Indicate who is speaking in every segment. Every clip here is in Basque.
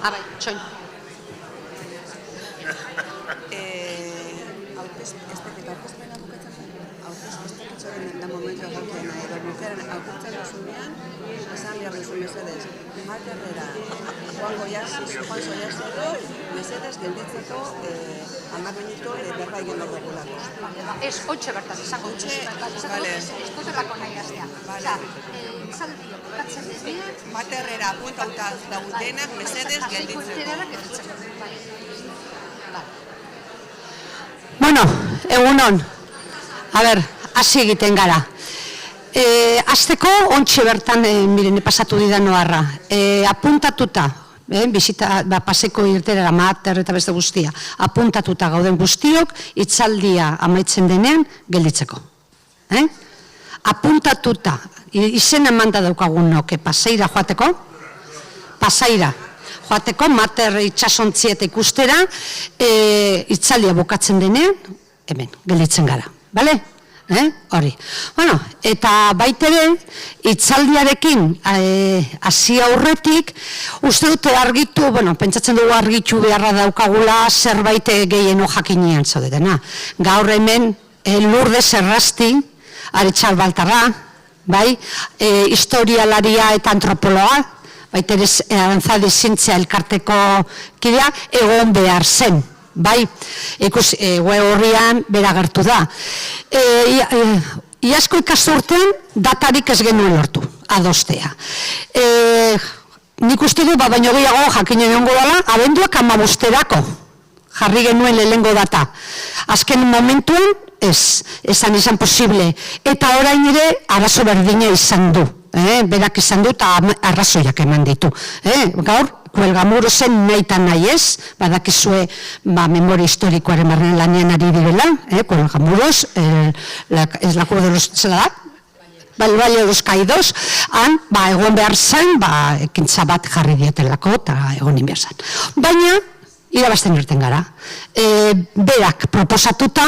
Speaker 1: Bai, txoin.
Speaker 2: Aurkezpena bukatzen zen, aurkezpena da momentu egokiena, edo bukeran aurkezten duzunean, esan behar duzu mesedez, Materrera, Juan Soiaz edo, mesedez gelditzeko 10 minutu berba egin hor dugulako.
Speaker 1: Ez, hotxe bertan, izango dut. Ez dutelako nahi aztea. Osa, izaldi, bukatzen denean,
Speaker 2: Materrera apuntauta daudenak, mesedez gelditzeko.
Speaker 3: Bueno, egunon. A ber, hasi egiten gara. Azteko, ontsi bertan, miren, pasatu didan noarra. Apuntatuta, bizita, paseko irtera, Mater eta beste guztia, apuntatuta gauden guztiok, itzaldia amaitzen denean, gelditzeko. Apuntatuta, izen emanda daukagunok, paseira joateko, joateko, Mater itxasontzieta ikustera, itzaldia bukatzen denean, hemen, gelditzen gara, bale? Hori. Bueno, eta baitere, itzaldiarekin hasi aurretik, uste dute argitu, bueno, pentsatzen dugu argitu beharra daukagula zerbait gehieno jakinean zaudetena. Gaur hemen, Lourdes Errasti, Aritxal Baltarra, bai, historialaria eta antropologa, baitere Arantzadi Zientzia elkarteko kidea, egon behar zen. Bai, ikus, horrian beragertu da. Iazko ikasturtean datarik ez genuen lortu, adostea. Nik uste du, baino gehiago jakinen egongo dela, abenduak 15erako jarri genuen lehengo data. Azken momentuan, esan izan posible. Eta orain ere, arazo berdina izan du. Berak izan du eta arrazoiak eman ditu. Gaur, Kuelgamuro zen nahi eta nahi ez, badakizue memoria historikoaren barren lanean ari direla, Kuelgamuros, ez lako de los txeladak, Valle de los Caídos, han, egon behar zen, ekintza bat jarri dietelako eta egon behar zen. Baina, irabazten irten gara. Berak proposatuta,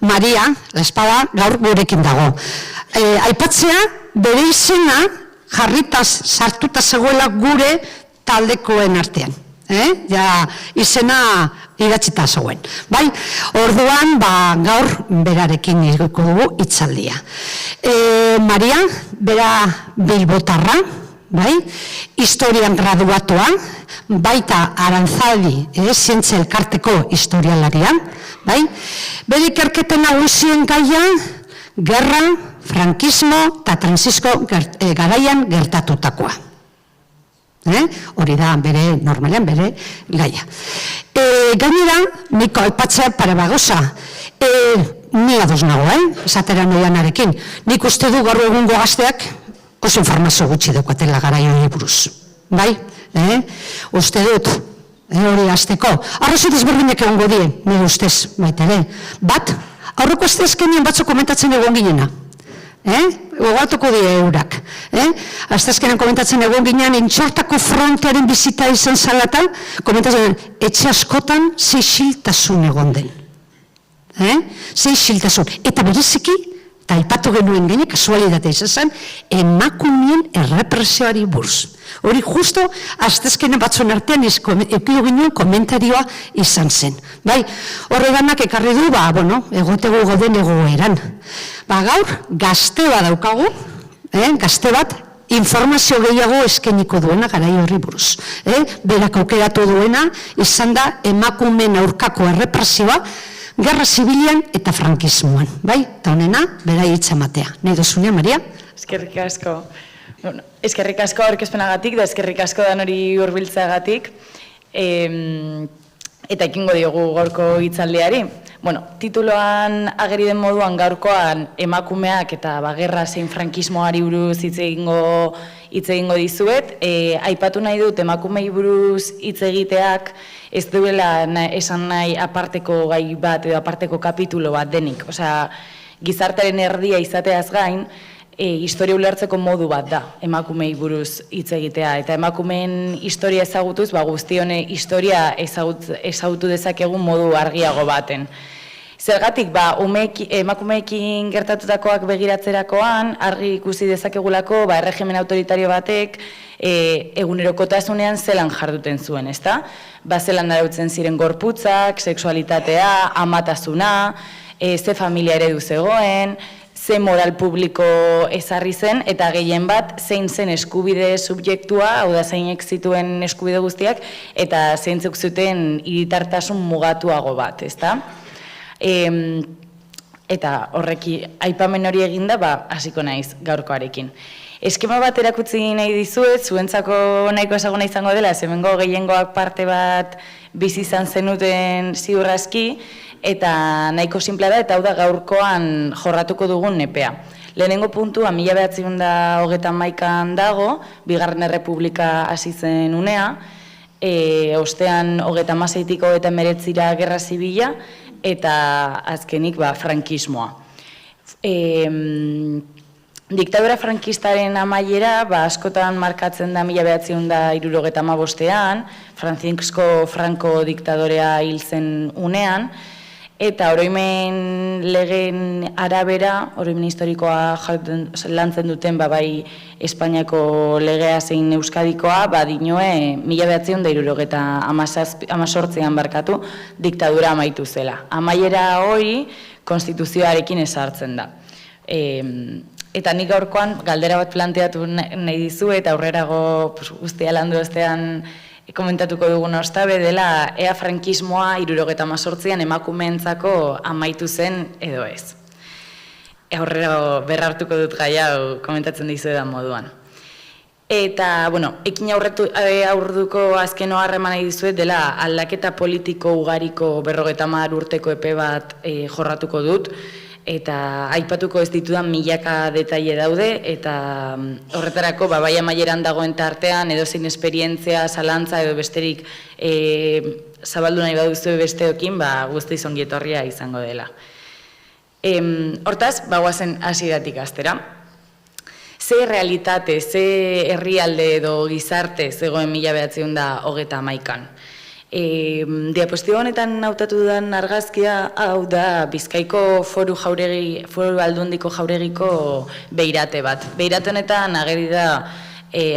Speaker 3: Maria, la espada, gaur gurekin dago. Aipatzea, bere izena jarritaz sartuta zegoela gure taldekoen artean. Izena idatzita zegoen. Orduan, gaur berarekin iriko dugu itzaldia. Maria, bera bilbotarra, historian graduatua, baita Arantzadi Zientzia elkarteko historialaria, bere ikerketen nagusien gaia, gerra, frankismo eta transisko garaian gertatutakoa. Hori da, normalean, bere gaia. Gainera, niko aipatzea parabagoza, ni ados nago, esatera noianarekin. Nik uste du gaur egungo gazteak oso informazio gutxi daukatela garaio buruz. Bai? Uste dut, hori azteko. Arrazoi desberdinak egongo die, nire ustez, baitere. Bat, aurreko aztezkenien batzuk komentatzen egon ginena. Gogatuko die eurak. Aztezkenen komentatzen egon ginean, intxortako frontearen bizita izan zalatan, komentatzen etxe askotan zeixiltasun egon den. Zeixiltasun. Eta bereziki, eta aipatu genuen gine, kasualidatea izan zen, emakumeen errepresioari buruz. Hori justo, aztezkenen batzuen artean eukio ginen komentarioa izan zen. Horreganak ekarri du, egotegu goden egoeran. Gaur, gazte bat daukagu, gazte bat, informazio gehiago eskeniko duena garai horri buruz. Berak aukeratu duena, izan da emakumeen aurkako errepresioa, gerra zibilian eta frankismoan. Eta honena, bera hitzamatea. Nahi dozunean, Maria?
Speaker 4: Eskerrik asko. Eskerrik asko aurkezpenagatik da eskerrik asko dan hori hurbiltzeagatik. Eta ekingo diogu gaurko hitzaldiari. Tituloan ageri den moduan gaurkoan emakumeak eta gerra zein frankismoari buruz hitz egingo dizuet. Aipatu nahi dut emakumei buruz hitz egiteak ez duela esan nahi aparteko gai bat edo aparteko kapitulo bat denik. Osea, gizartearen erdia izateaz gain, historia ulertzeko modu bat da emakumei buruz hitz egitea. Eta emakumeen historia ezagutuz, guztione historia ezagutu dezakegun modu argiago baten. Zergatik, emakumeekin gertatutakoak begiratzerakoan, argi ikusi dezakegulako, erregimen autoritario batek egunerokotasunean zelan jarduten zuen, ezta? Zelan arautzen ziren gorputzak, sexualitatea, amatasuna, ze familia eredu zegoen, ze moral publiko ezarri zen, eta gehien bat zein zen eskubide subjektua, hau da zeinek zituen eskubide guztiak, eta zeintzuk zuten hiritartasun mugatuago bat, ezta? Eta horreki aipamen hori eginda, hasiko naiz gaurkoarekin. Eskema bat erakutsi nahi dizuet, zuentzako nahiko ezaguna izango dela, hemengo gehiengoak parte bat bizi izan zenuten ziur aski, eta nahiko sinplea da, eta hau da gaurkoan jorratuko dugun nepea. Lehenengo puntua 1931an dago, Bigarren Errepublika hasi zen unea, ostean 36tik 39ra Gerra Zibila, eta azkenik frankismoa. Diktadura frankistaren amaiera askotan markatzen da 1975an, Francisco Franco diktadorea hil zen unean, eta oroimen legeen arabera, oroimen historikoa lantzen duten bai Espainiako legea zein Euskadikoa, dinoe 1978an barkatu diktadura amaitu zela. Amaiera hori konstituzioarekin ezartzen da. Eta nik gaurkoan galdera bat planteatu nahi dizu eta aurrerago guztia landu ostean komentatuko dugun ostabe dela ea frankismoa 1978an emakumeentzako amaitu zen edo ez. Aurrerago berrartuko dut gai hau komentatzen dizuedan moduan. Eta, ekin aurduko azken harreman nahi dizuet dela aldaketa politiko ugariko 50 urteko epe bat jorratuko dut, eta aipatuko ez ditudan milaka detaile daude, eta horretarako bai amaieran dagoen tartean edozein esperientzia, zalantza edo besterik zabaldu nahi baduzu besteokin, guztiz ongi etorria izango dela. Hortaz, guazen hasieratik hastera. Ze realitate, ze herrialde edo gizarte zegoen 1931an. Diapositibo honetan hautatu dudan argazkia hau da Bizkaiko foru aldundiko jauregiko beirate bat. Beirate honetan ageri da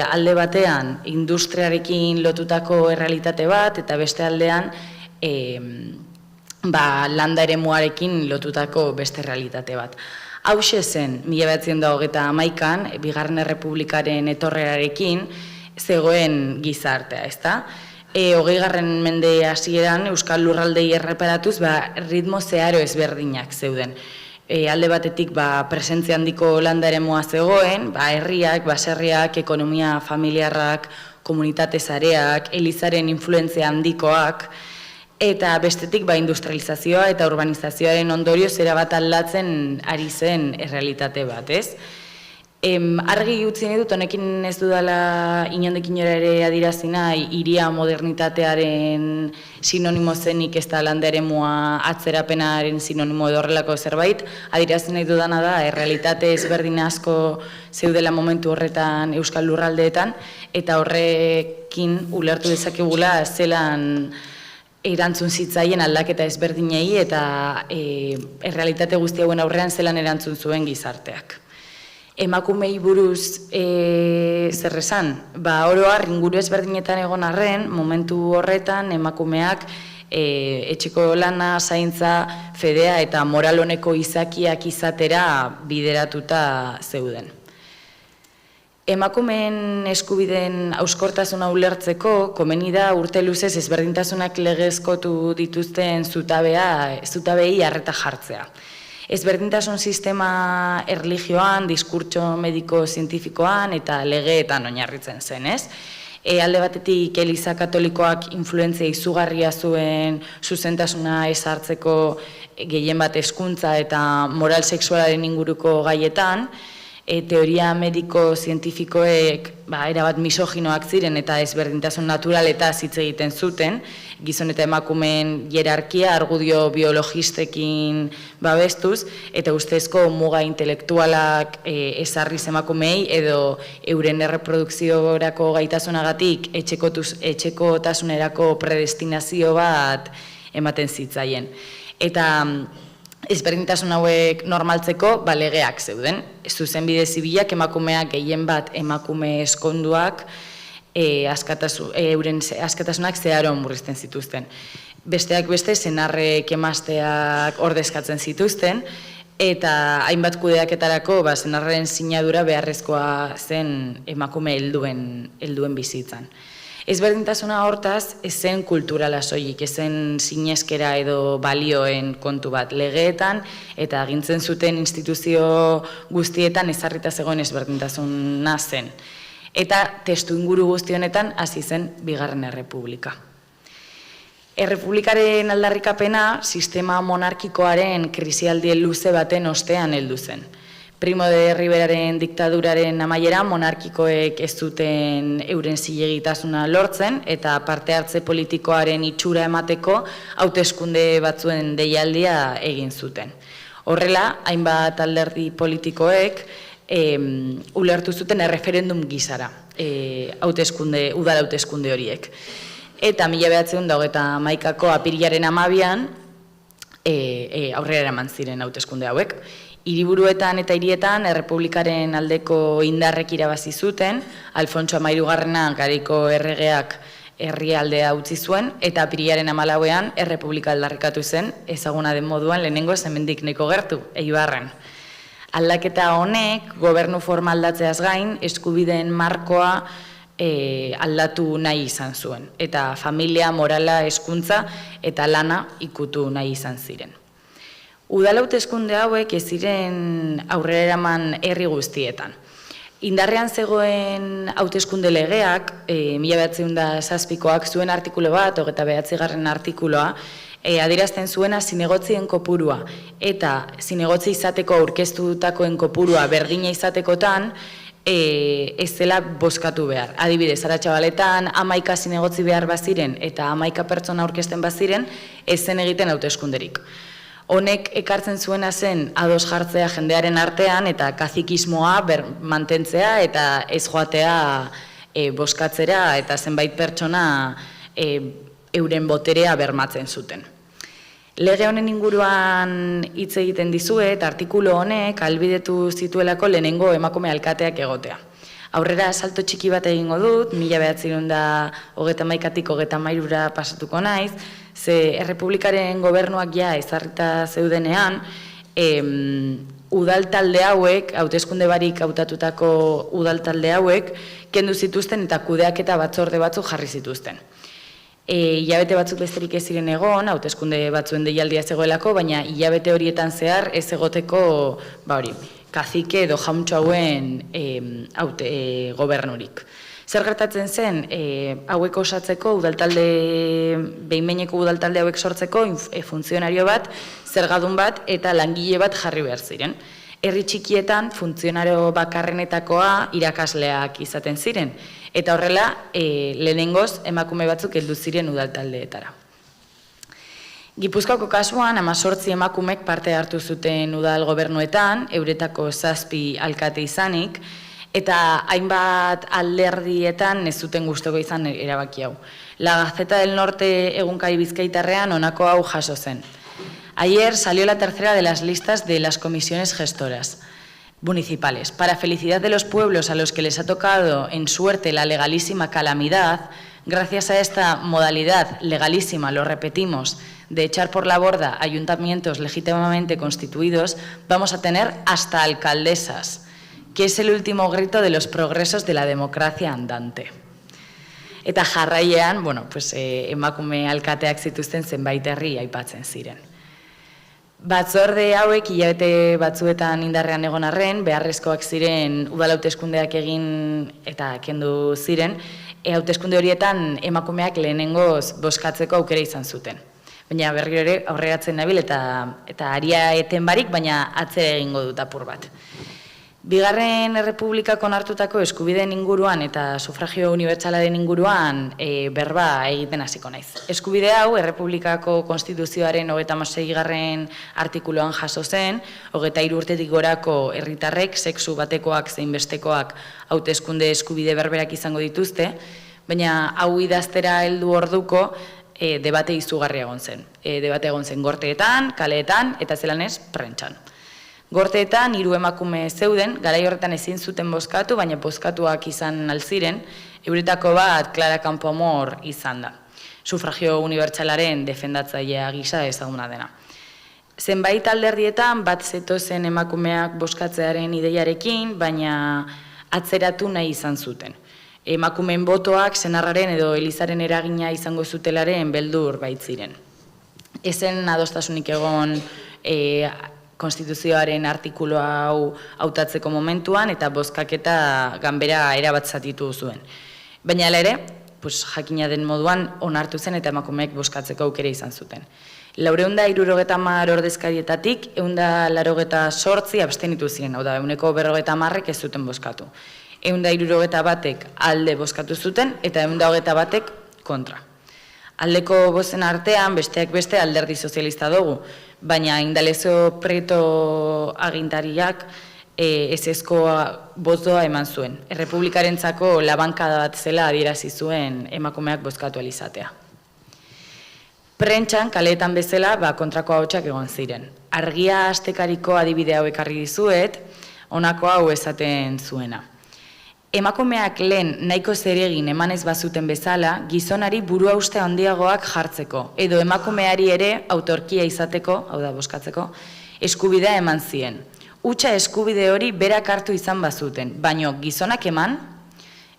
Speaker 4: alde batean industriarekin lotutako errealitate bat, eta beste aldean landa eremuarekin lotutako beste realitate bat. Hauxe zen 1931an, Bigarren Errepublikaren etorrerarekin zegoen gizartea, ezta? 20. mende hasieran Euskal Lurraldei erreparatuz ritmo zeharo ezberdinak zeuden. Alde batetik presentzia handiko landa eremua zegoen, herriak, baserriak, ekonomia familiarrak, komunitate zareak, elizaren influentzia handikoak, eta bestetik industrializazioa eta urbanizazioaren ondorioz erabat aldatzen ari zen errealitate bat, ez? Argi utzi nahi dut, honekin ez dudala inondik inora ere adirazi nahi, hiria modernitatearen sinonimo zenik ez da landa eremua atzerapenaren sinonimo edo horrelako zerbait, adirazi nahi dudana da, errealitate ezberdin asko zeudela momentu horretan Euskal Lurraldeetan, eta horrekin ulertu dezakegula zelan erantzun zitzaien aldaketa ezberdinei eta errealitate guzti hauen aurrean zelan erantzun zuen gizarteak. Emakumei buruz zer esan? Oro har inguru ezberdinetan egon arren, momentu horretan emakumeak etxeko lana, zaintza, fedea eta moral honeko izakiak izatera bideratuta zeuden. Emakumeen eskubideen hauskortasuna ulertzeko, komeni da urte luzez ezberdintasunak legezkotu dituzten zutabei arreta jartzea. Ezberdintasun sistema erlijioan, diskurtso mediko-zientifikoan eta legeetan oinarritzen zen, ez? Alde batetik Eliza Katolikoak influentzia izugarria zuen zuzentasuna ezartzeko gehien bat hezkuntza eta moral sexualaren inguruko gaietan, teoria mediko-zientifikoek erabat misoginoak ziren eta ezberdintasun natural eta hitz egiten zuten, gizon eta emakumeen hierarkia argudio biologistekin babestuz, eta ustezko muga intelektualak ezarriz emakumei edo euren erreprodukziorako gaitasunagatik etxekotasunerako predestinazio bat ematen zitzaien. Eta ezberdintasun hauek normaltzeko legeak zeuden. Zuzenbide zibilak emakumeak gehien bat emakume eskonduak euren askatasunak zeharon murrizten zituzten. Besteak beste, senarrek emazteak ordezkatzen zituzten, eta hainbat kudeaketarako senarren sinadura beharrezkoa zen emakume helduen bizitzan. Ezberdintasuna hortaz, ezen kulturala soilik, ezen sineskera edo balioen kontu bat legeetan, eta agintzen zuten instituzio guztietan ezarrita zegoen ezberdintasuna zen. Eta testu inguru guzti honetan hasi zen Bigarren Errepublika. Errepublikaren aldarrikapena sistema monarkikoaren krisialdi luze baten ostean heldu zen. Primo de Riveraren diktaduraren amaiera monarkikoek ez zuten euren zilegitasuna lortzen eta parte hartze politikoaren itxura emateko hauteskunde batzuen deialdia egin zuten. Horrela, hainbat alderdi politikoek ulertu zuten erreferendum gizara, udal hauteskunde horiek. Eta 1991ko apirilaren 12an aurrera eraman ziren hauteskunde hauek. Hiriburuetan eta hirietan Errepublikaren aldeko indarrek irabazi zuten, Alfonso XIII garaiko erregeak herrialdea utzi zuen, eta apirilaren 14ean Errepublika aldarrikatu zen, ezaguna den moduan lehenengo hemendik nahiko gertu, Eibarren. Aldaketa honek, gobernu forma aldatzeaz gain, eskubideen markoa aldatu nahi izan zuen, eta familia, morala, hezkuntza eta lana ikutu nahi izan ziren. Udal hauteskunde hauek ez ziren aurrera eraman herri guztietan. Indarrean zegoen hauteskunde legeak, 1907koak zuen artikulu bat, 29. artikuloa, adierazten zuena zinegotzien kopurua, eta zinegotzi izateko aurkeztutakoen kopurua berdina izatekotan, ez zela bozkatu behar. Adibidez, Aratxabaletan 11 zinegotzi behar baziren eta 11 pertsona aurkezten baziren, ez zen egiten hauteskunderik. Honek ekartzen zuena zen ados jartzea jendearen artean eta kazikismoa mantentzea eta ez joatea bozkatzera eta zenbait pertsona euren boterea bermatzen zuten. Lege honen inguruan hitz egiten dizuet, artikulu honek ahalbidetu zituelako lehenengo emakume alkateak egotea. Aurrera salto txiki bat egingo dut, 1931tik 33ra pasatuko naiz, ze Errepublikaren gobernuak ja ezarrita zeudenean, udaltalde hauek, hauteskunde barik hautatutako udaltalde hauek, kendu zituzten eta kudeaketa batzorde batzuk jarri zituzten. Hilabete batzuk besterik ez ziren egon, hauteskunde batzuen deialdia zegoelako, baina hilabete horietan zehar ez egoteko kazike edo jauntxo hauen gobernurik. Zer gertatzen zen, hauek osatzeko, behin-behineko udaltalde hauek sortzeko, funtzionario bat, zergadun bat eta langile bat jarri behar ziren. Herri txikietan funtzionario bakarrenetakoa irakasleak izaten ziren, eta horrela lehenengoz emakume batzuk heldu ziren udaltaldeetara. Gipuzkoako kasuan 18 emakumek parte hartu zuten udal gobernuetan, euretako 7 alkate izanik, eta hainbat alderdietan ez zuten gustoko izan erabaki hau. La Gaceta del Norte egunkari bizkaitarrean honako hau jaso zen. Ayer salió la tercera de las listas de las comisiones gestoras municipales. Para felicidad de los pueblos a los que les ha tocado en suerte la legalísima calamidad, gracias a esta modalidad legalísima, lo repetimos, de echar por la borda ayuntamientos legítimamente constituidos, vamos a tener hasta alcaldesas, que es el último grito de los progresos de la democracia andante. Eta jarraian, emakume alkateak zituzten zenbait herri aipatzen ziren. Batzorde hauek hilabete batzuetan indarrean egon arren, beharrezkoak ziren udal hauteskundeak egin eta kendu ziren, hauteskunde horietan emakumeak lehenengoz bozkatzeko aukera izan zuten. Baina berriro ere aurreratzen nabil eta aria eten barik, baina atzera egingo dut apur bat. Bigarren Errepublikako onartutako eskubideen inguruan eta sufragio unibertsalaren inguruan berba egiten hasiko naiz. Eskubide hau Errepublikako Konstituzioaren 36. artikuluan jaso zen, 23 urtetik gorako herritarrek sexu batekoak zein bestekoak hauteskunde eskubide berberak izango dituzte, baina hau idaztera heldu orduko debate izugarria egon zen. Debate egon zen gorteetan, kaleetan, eta zelan ez, prentsan. Gorteetan, 3 emakume zeuden, garai horretan ezin zuten bozkatu, baina bozkatuak izan alziren, euretako bat Clara Campoamor izan da. Sufragio unibertsalaren defendatzailea gisa ezaguna dena. Zenbait alderdietan bat zetozen emakumeak bozkatzearen ideiarekin, baina atzeratu nahi izan zuten. Emakumeen botoak senarraren edo Elizaren eragina izango zutelaren beldur baitziren. Ezen adostasunik egon konstituzioaren artikulu hau hautatzeko momentuan eta bozkaketa ganbera erabat zatitu zuen. Baina hala ere, jakina den moduan onartu zen eta emakumeek bozkatzeko aukera izan zuten. 470 ordezkarietatik 188 abstenitu ziren, hau da, 150 ez zuten bozkatu. 161ek alde bozkatu zuten eta 121ek kontra. Aldeko bozen artean, besteak beste alderdi sozialista dugu, baina Indalezo Preto agintariak ezezko botoa eman zuen. Errepublikarentzako labankada bat zela adierazi zuen emakumeak bozkatu alizatea. Prentxan, kaleetan bezala, kontrako ahotsak egon ziren. Argia astekariko adibide hau ekarri dizuet, honako hau esaten zuena. Emakumeak lehen nahiko zeregin emanez bazuten bezala, gizonari buruhauste handiagoak jartzeko, edo emakumeari ere autorkia izateko, hau da bozkatzeko, eskubidea eman zien. Hutsa eskubide hori berak hartu izan bazuten, baino gizonak eman,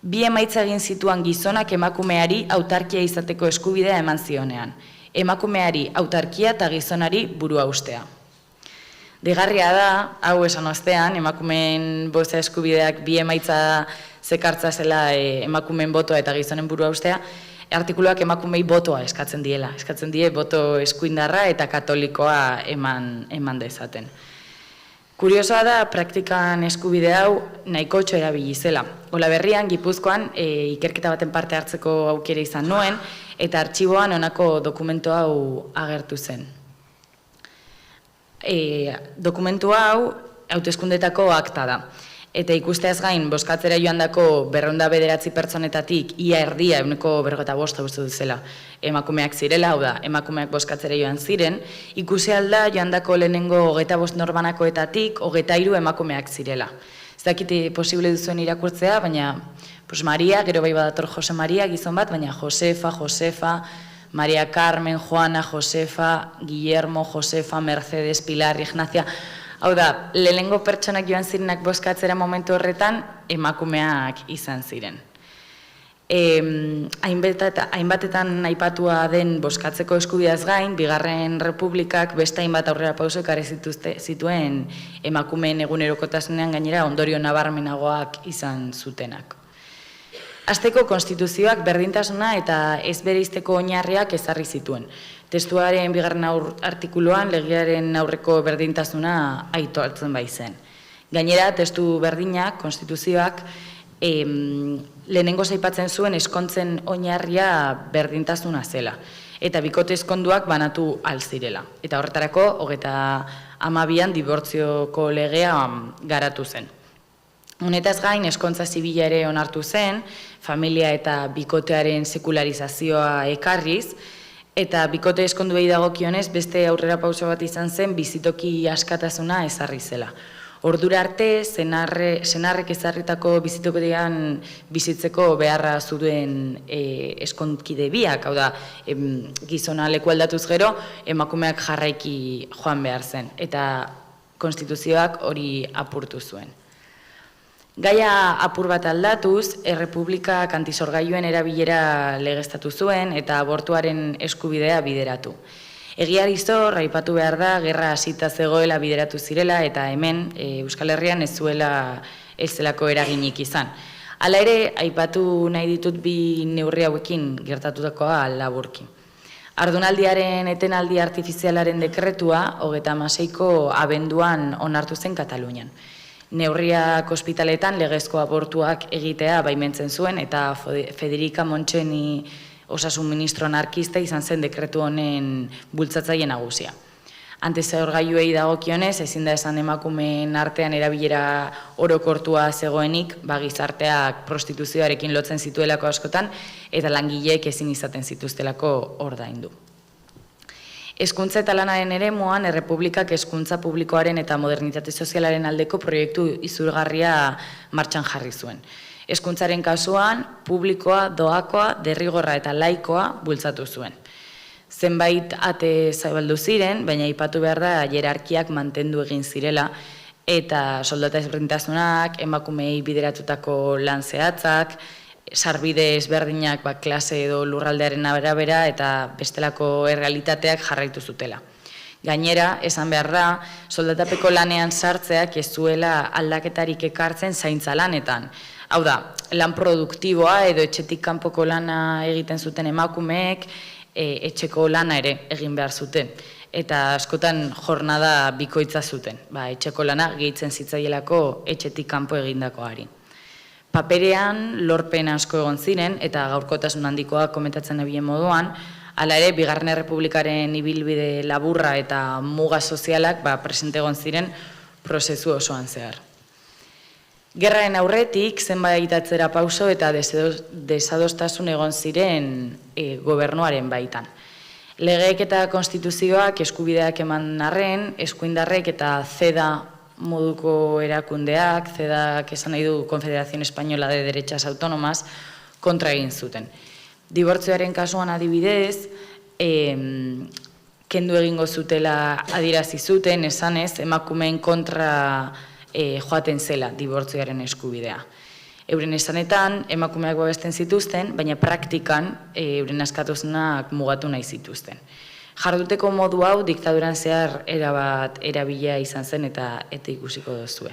Speaker 4: bi emaitza egin zituan gizonak emakumeari autarkia izateko eskubidea eman zionean. Emakumeari autarkia eta gizonari buruhaustea. Degarria da, hau esan ostean, emakumeen boza eskubideak bi emaitza zekartza zela emakumeen botoa eta gizonen buruhaustea, artikuluak emakumei botoa eskatzen diela. Eskatzen die boto eskuindarra eta katolikoa eman dezaten. Kuriosoa da, praktikan eskubide hau nahiko txo erabili zela. Olaberrian, Gipuzkoan, ikerketa baten parte hartzeko aukera izan nuen, eta artxiboan honako dokumentu hau agertu zen. Dokumentu hau hauteskundetako akta da. Eta ikusteaz gain, bozkatzera joandako 209 pertsonetatik ia erdia 155 uste duzela emakumeak zirela, hau da, emakumeak bozkatzera joan ziren, ikusi alda joandako lehenengo 25 norbanakoetatik 23 emakumeak zirela. Ez dakit posible duzuen irakurtzea, baina Maria, gero bai badator Jose Maria gizon bat, baina Josefa, Maria Carmen, Juana, Josefa, Guillermo, Josefa, Mercedes, Pilar, Ignacia. Hau da, lehenengo pertsonak joan zirenak bozkatzera momentu horretan, emakumeak izan ziren. Hainbatetan aipatua den bozkatzeko eskubideaz gain, Bigarren Republikak beste hainbat aurrera pauso ekarri zituen emakumeen egunerokotasunean gainera ondorio nabarmenagoak izan zutenak. Hasteko konstituzioak berdintasuna eta ez bereizteko oinarriak ezarri zituen. Testuaren 2. artikuluan legearen aurreko berdintasuna aitortzen baitzen. Gainera, testu berdinak, konstituzioak, lehenengo aipatzen zuen eskontzen oinarria berdintasuna zela. Eta bikote eskonduak banatu alzirela. Eta horretarako, 32an dibortzioko legea garatu zen. Honetaz gain, eskontza zibila ere onartu zen, familia eta bikotearen sekularizazioa ekarriz, eta bikote eskonduei dagokionez beste aurrera pauso bat izan zen bizitoki askatasuna ezarri zela. Ordura arte, senarrek ezarritako bizitokian bizitzeko beharra zuen eskonkide biak, hau da, gizona leku aldatuz gero, emakumeak jarraiki joan behar zen, eta konstituzioak hori apurtu zuen. Gaia apur bat aldatuz, Errepublikak antisorgailuen erabilera legeztatu zuen eta abortuaren eskubidea bideratu. Egiari zor, aipatu behar da, gerra hasita zegoela bideratu zirela eta hemen Euskal Herrian ez zelako eraginik izan. Hala ere, aipatu nahi ditut bi neurri hauekin gertatutakoa laburki. Ardunaldiaren etenaldi artifizialaren dekretua 36ko abenduan onartu zen Katalunian. Neurriak ospitaletan legezko abortuak egitea baimentzen zuen eta Federica Montseny osasun ministro anarkista izan zen dekretu honen bultzatzaile nagusia. Antizaurgailuei dagokionez, ezin da esan emakumeen artean erabilera orokortua zegoenik, gizarteak prostituzioarekin lotzen zituelako askotan, eta langileek ezin izaten zituztelako ordaindu. Hezkuntza eta lanaren eremuan, Errepublikak hezkuntza publikoaren eta modernitate sozialaren aldeko proiektu izurgarria martxan jarri zuen. Hezkuntzaren kasuan, publikoa, doakoa, derrigorra eta laikoa bultzatu zuen. Zenbait ate zabaldu ziren, baina aipatu behar da hierarkiak mantendu egin zirela, eta soldata ezberdintasunak, emakumei bideratutako lan zehatzak, sarbide ezberdinak klase edo lurraldearen arabera eta bestelako errealitateak jarraitu zutela. Gainera, esan behar da, soldatapeko lanean sartzeak ez zuela aldaketarik ekartzen zaintza lanetan. Hau da, lan produktiboa edo etxetik kanpoko lana egiten zuten emakumeek, etxeko lana ere egin behar zuten. Eta askotan jornada bikoitza zuten. Etxeko lana gehitzen zitzaielako etxetik kanpo egindakoari. Paperean lorpen asko egon ziren eta gaurkotasun handikoa komentatzen ebien moduan, hala ere, Bigarren Errepublikaren ibilbide laburra eta muga sozialak presente egon ziren prozesu osoan zehar. Gerraren aurretik, zenbait atzera pauso eta desadostasun egon ziren gobernuaren baitan. Legeek eta konstituzioak eskubideak eman arren, eskuindarrek eta CEDA moduko erakundeak, CEDAk esan nahi du Confederación Española de Derechas Autónomas, kontra egin zuten. Dibortzioaren kasuan adibidez, kendu egingo zutela adierazi zuten, esanez, emakumeen kontra joaten zela dibortzioaren eskubidea. Euren esanetan, emakumeak babesten zituzten, baina praktikan euren askatasunak mugatu nahi zituzten. Jarduteko modu hau diktaduran zehar erabat erabilia izan zen eta ikusiko duzue.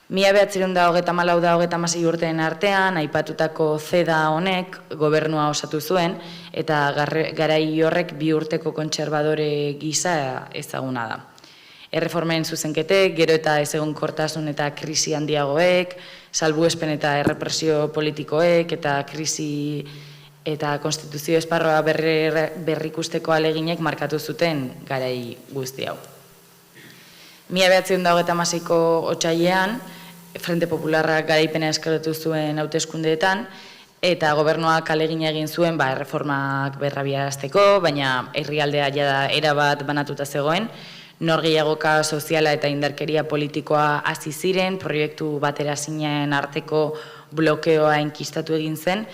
Speaker 4: 1934-36 urteen artean, aipatutako CEDA honek gobernua osatu zuen eta garai horrek 2 urteko kontserbadore gisa ezaguna da. Erreformen zuzenketek, gero eta ezegonkortasun eta krisi handiagoek, salbuespen eta errepresio politikoek eta krisi eta konstituzio esparroa berrikusteko aleginek markatu zuten garai guzti hau. 1936ko otsailean, Frente Popularrak garaipena eskalatu zuen hauteskundeetan, eta gobernuak alegina egin zuen erreformak berrabiarazteko, baina herrialdea jada erabat banatuta zegoen, norgehiagoka soziala eta indarkeria politikoa hasi ziren, proiektu bateraezinen arteko blokeoa enkistatu egin zen,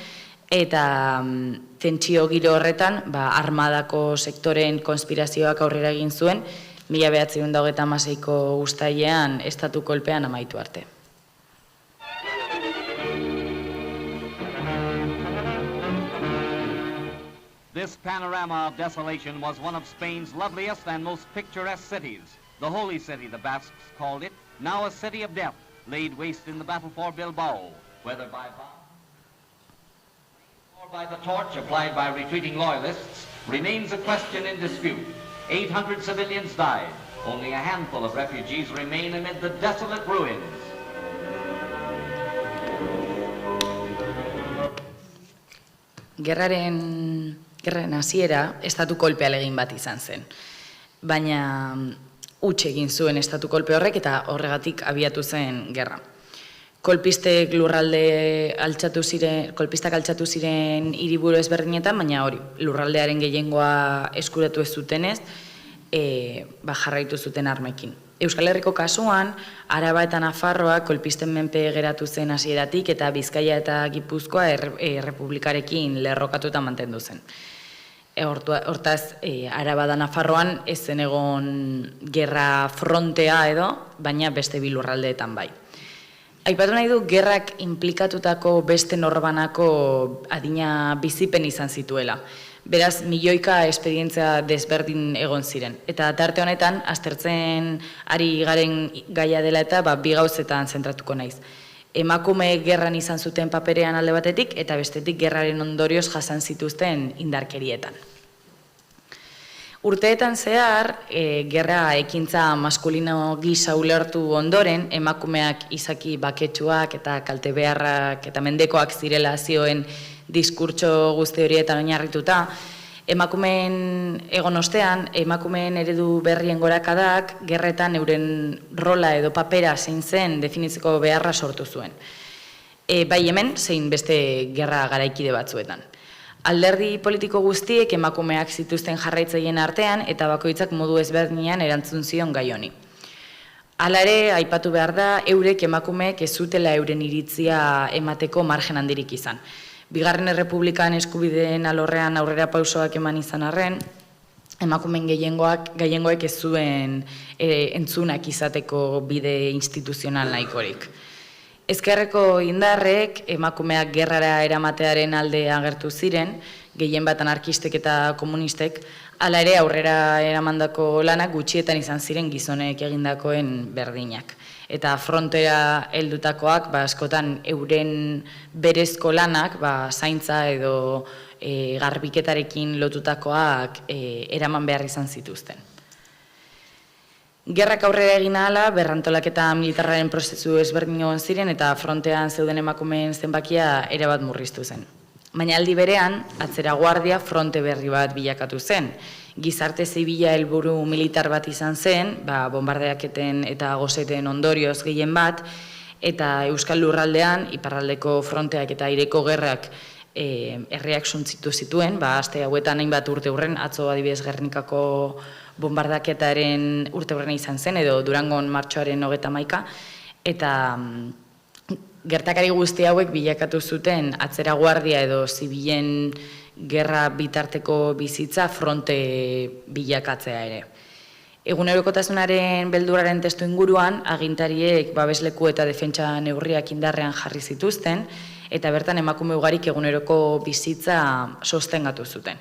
Speaker 4: eta tentsio giro horretan armadako sektoren konspirazioak aurrera egin zuen, 1936ko uztailean estatu kolpean amaitu arte.
Speaker 5: This panorama of desolation was one of Spain's loveliest and most picturesque cities. The holy city, the Basques called it, now a city of death, laid waste in the battle for Bilbao, whether by bomb or by the torch applied by retreating loyalists, remains a question in dispute. 800 civilians died. Only a handful of refugees remain amid the desolate ruins.
Speaker 4: Gerraren hasiera estatu kolpe alegin bat izan zen. Baina huts egin zuen estatu kolpe horrek eta horregatik abiatu zen gerra. Kolpistak altxatu ziren hiriburu ezberdinetan, baina hori, lurraldearen gehiengoa eskuratu ez zutenez, jarraitu zuten armekin. Euskal Herriko kasuan, Araba eta Nafarroa kolpisten menpe geratu zen hasieratik eta Bizkaia eta Gipuzkoa errepublikarekin lerrokatuta mantendu zen. Hortaz, Araba da Nafarroan ez zen egon gerra frontea edo, baina beste bi lurraldeetan bai. Aipatu nahi du, gerrak implikatutako beste norbanako adina bizipen izan zituela. Beraz, milioika espedientzia desberdin egon ziren. Eta tarte honetan, aztertzen ari garen gaia dela eta bi gauzetan zentratuko naiz. Emakumeek gerran izan zuten paperean alde batetik, eta bestetik gerraren ondorioz jasan zituzten indarkerietan. Urteetan zehar, gerra ekintza maskulino gisa ulertu ondoren, emakumeak izaki baketsuak eta kalte beharrak eta mendekoak zirela zioen diskurtso guzti horietan oinarrituta, Emakumeen egon ostean, emakumeen eredu berrien gorakadak gerretan euren rola edo papera zein zen definitzeko beharra sortu zuen. Bai hemen, zein beste gerra garaikide batzuetan. Alderdi politiko guztiek emakumeak zituzten jarraitzaien artean eta bakoitzak modu ezberdinean erantzun zion gai honi. Hala ere, aipatu behar da, eurek emakumeek ez zutela euren iritzia emateko margen handirik izan. Bigarren Errepublikan eskubideen alorrean aurrera pausoak eman izan arren, emakumeen gehiengoek ez zuen entzunak izateko bide instituzional nahikorik. Ezkerreko indarrek emakumeak gerrara eramatearen alde agertu ziren, gehien bat anarkistek eta komunistek, hala ere aurrera eramandako lanak gutxietan izan ziren gizonek egindakoen berdinak. Eta frontera heldutakoak askotan euren berezko lanak, zaintza edo garbiketarekin lotutakoak eraman behar izan zituzten. Gerrak aurrera egin ahala, berrantolaketa militarraren prozesu ezberdin egon ziren eta frontean zeuden emakumeen zenbakia erabat murriztu zen. Baina aldi berean, atzera guardia fronte berri bat bilakatu zen. Gizarte zibila helburu militar bat izan zen, bombardeaketen eta gozeten ondorioz gehien bat, eta Euskal Lurraldean, iparraldeko fronteak eta aireko gerrak herriak suntzitu zituen, aste hauetan hainbat urte hurren, atzo adibidez Gernikako bombardaketaren urte hurrena izan zen, edo Durangon martxoaren 31, eta gertakari guzti hauek bilakatu zuten atzera guardia edo zibilen gerra bitarteko bizitza fronte bilakatzea ere. Egunerokotasunaren beldurraren testu inguruan, agintariek babesleku eta defentsa neurriak indarrean jarri zituzten, eta bertan emakume ugarik eguneroko bizitza sostengatu zuten.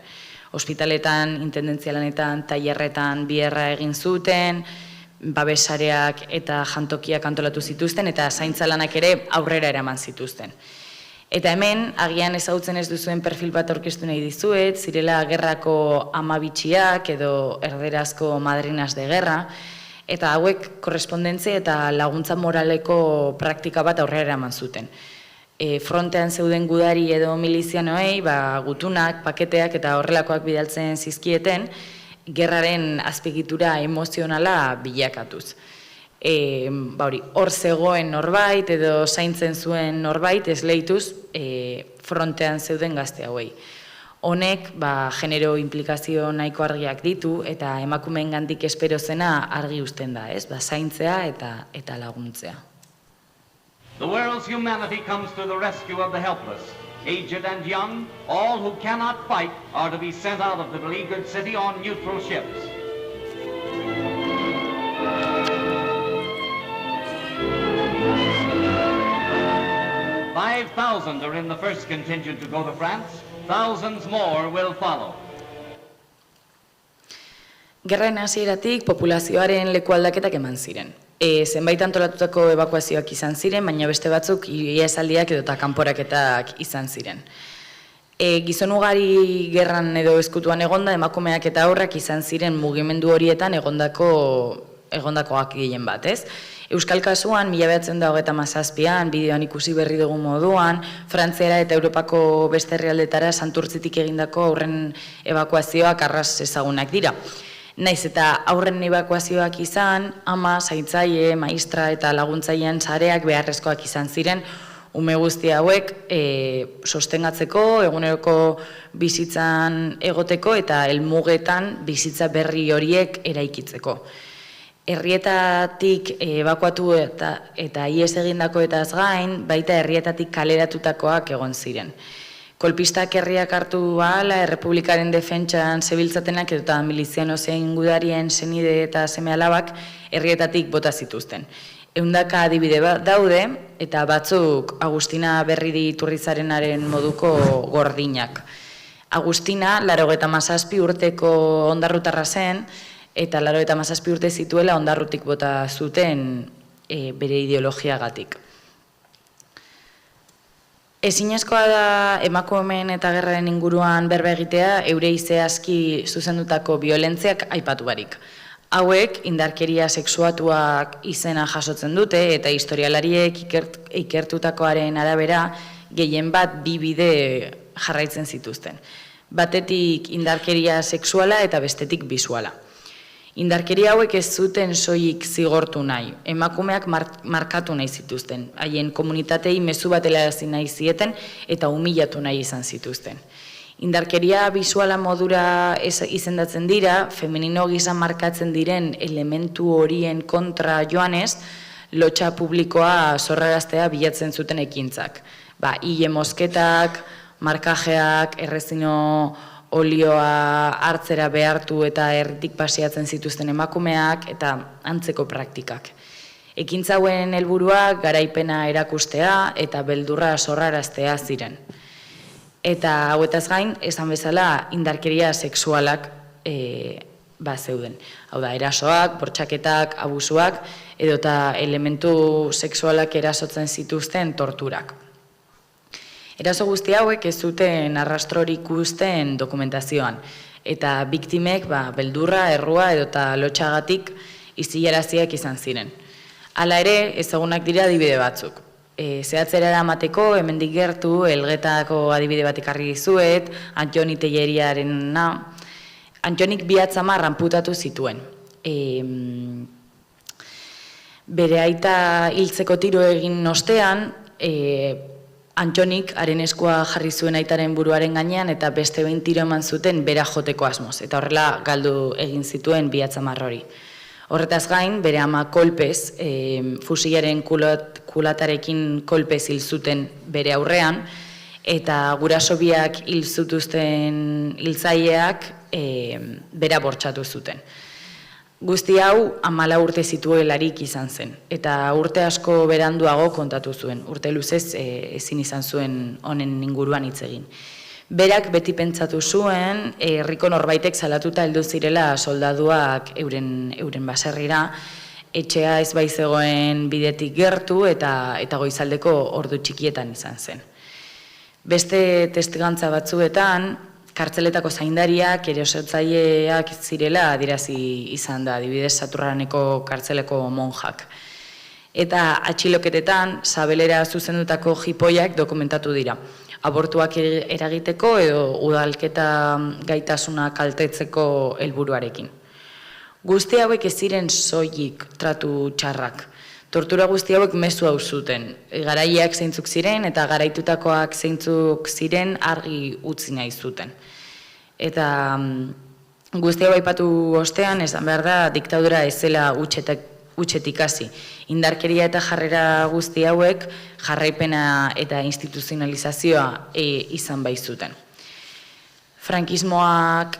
Speaker 4: Ospitaletan, intendentzialanetan, tailerretan biherra egin zuten, babesareak eta jantokiak antolatu zituzten, eta zaintzalanak ere aurrera eraman zituzten. Eta hemen, agian ezagutzen ez duzuen perfil bat aurkeztu nahi dizuet, zirela gerrako amabitxiak edo erderazko madrinas de guerra, eta hauek korrespondentzia eta laguntza moraleko praktika bat aurrera eraman zuten. Frontean zeuden gudari edo milizianoei, gutunak, paketeak eta horrelakoak bidaltzen zizkieten, gerraren azpiegitura emozionala bilakatuz. Hor zegoen norbait edo zaintzen zuen norbait esleituz frontean zeuden gazte hauei. Honek genero implikazio nahiko argiak ditu eta emakumeen gandik espero zena argi uzten da, zaintzea eta laguntzea.
Speaker 5: The world's humanity comes to the rescue of the helpless. Aged and young, all who cannot fight are to be sent out of the beleaguered city on neutral ships. $5,000 are in the first contingent to go to France. Thousands more will follow.
Speaker 4: Gerraen hasieratik populazioaren leku aldaketak eman ziren. Zenbait antolatutako ebakuazioak izan ziren, baina beste batzuk ihesaldiak edota kanporaketak izan ziren. Gizon ugari gerran edo ezkutuan egonda, emakumeak eta haurrak izan ziren mugimendu horietan egondakoak gehien bat, ez? Euskal kasuan, 1937an, bideoan ikusi berri dugun moduan, Frantziara eta Europako beste herrialdetara Santurtzitik egindako aurren ebakuazioak arras ezagunak dira. Naiz eta aurren ebakuazioak izan, ama, zaintzaile, maistra eta laguntzailean sareak beharrezkoak izan ziren, ume guzti hauek sostengatzeko, eguneroko bizitzan egoteko eta helmugetan bizitza berri horiek eraikitzeko. Herrietatik ebakuatu eta ihes egindakoetaz gain, baita herrietatik kaleratutakoak egon ziren. Kolpistak herriak hartu ahala, errepublikaren defentsan zebiltzatenak eta miliziano zein gudarien senide eta seme alabak herrietatik bota zituzten. 100 adibide daude eta batzuk Agustina Berriri Iturrizarenaren moduko gordinak. Agustina 97 urteko ondarrutarra zen eta 97 urte zituela ondarrutik bota zuten bere ideologiagatik. Ezinezkoa da emakumeen eta gerraren inguruan berba egitea eurei zehazki zuzendutako biolentziak aipatu barik. Hauek indarkeria sexuatuak izena jasotzen dute eta historialariek ikertutakoaren arabera gehien bat bi bide jarraitzen zituzten. batetik indarkeria sexuala eta bestetik bisuala. Indarkeria hauek ez zuten soilik zigortu nahi, emakumeak markatu nahi zituzten, haien komunitatei mezu bat helarazi nahi zieten eta humillatu nahi izan zituzten. Indarkeria bisuala modura izendatzen dira, femenino gisa markatzen diren elementu horien kontra joanez, lotxa publikoa zorraraztea bilatzen zuten ekintzak. Hile mosketak, markajeak, errezino olioa hartzera behartu eta erditik pasiatzen zituzten emakumeak eta antzeko praktikak. Ekintza hauen helburua garaipena erakustea eta beldurra zorraraztea ziren. Eta hauetaz gain, esan bezala, indarkeria sexualak zeuden. Hau da, erasoak, bortxaketak, abusuak, edota elementu sexualak erasotzen zituzten torturak. Eraso guzti hauek ez zuten arrastrorik ikusten dokumentazioan, eta biktimek beldurra, errua edota lotxagatik izilaraziak izan ziren. Hala ere, ezagunak dira adibide batzuk. Zehatzera eramateko, hemendik gertu, Elgetako adibide bat ekarri dizuet, Antoni Telleriarena. Antonik 2 atzamar anputatu zituen. Bere aita hiltzeko tiro egin ostean, Antonik haren eskua jarri zuen aitaren buruaren gainean eta beste 20 tiro eman zuten bera joteko asmoz. Eta horrela galdu egin zituen 2 atzamar hori. Horretaz gain, bere ama kolpez, fusilaren kulatarekin kolpez hil zuten bere aurrean, eta guraso biak hil zituzten hiltzaileak bera bortxatu zuten. Guzti hau 14 urte zituelarik izan zen, eta urte asko beranduago kontatu zuen, urte luzez ezin izan zuen honen inguruan hitz egin. Berak beti pentsatu zuen, herriko norbaitek salatuta heldu zirela soldaduak euren baserrira, etxea ez baizegoen bidetik gertu eta goizaldeko ordu txikietan izan zen. Beste testigantza batzuetan, kartzeletako zaindariak, erosotzaileak zirela adierazi izan da, adibidez Saturraneko kartzeleko monjak. Eta atxiloketetan, sabelera zuzendutako jipoiak dokumentatu dira. Abortuak eragiteko edo udalketa gaitasuna kaltetzeko helburuarekin. Guzti hauek ez ziren soilik tratu txarrak. Tortura guzti hauek mezu hau zuten. Garaileak zeintzuk ziren eta garaitutakoak zeintzuk ziren argi utzi nahi zuten. Eta guzti hau aipatu ostean, esan behar da, diktadura ez zela utxetik hasi. Indarkeria eta jarrera guzti hauek jarraipena eta instituzionalizazioa izan baitzuten. Frankismoak,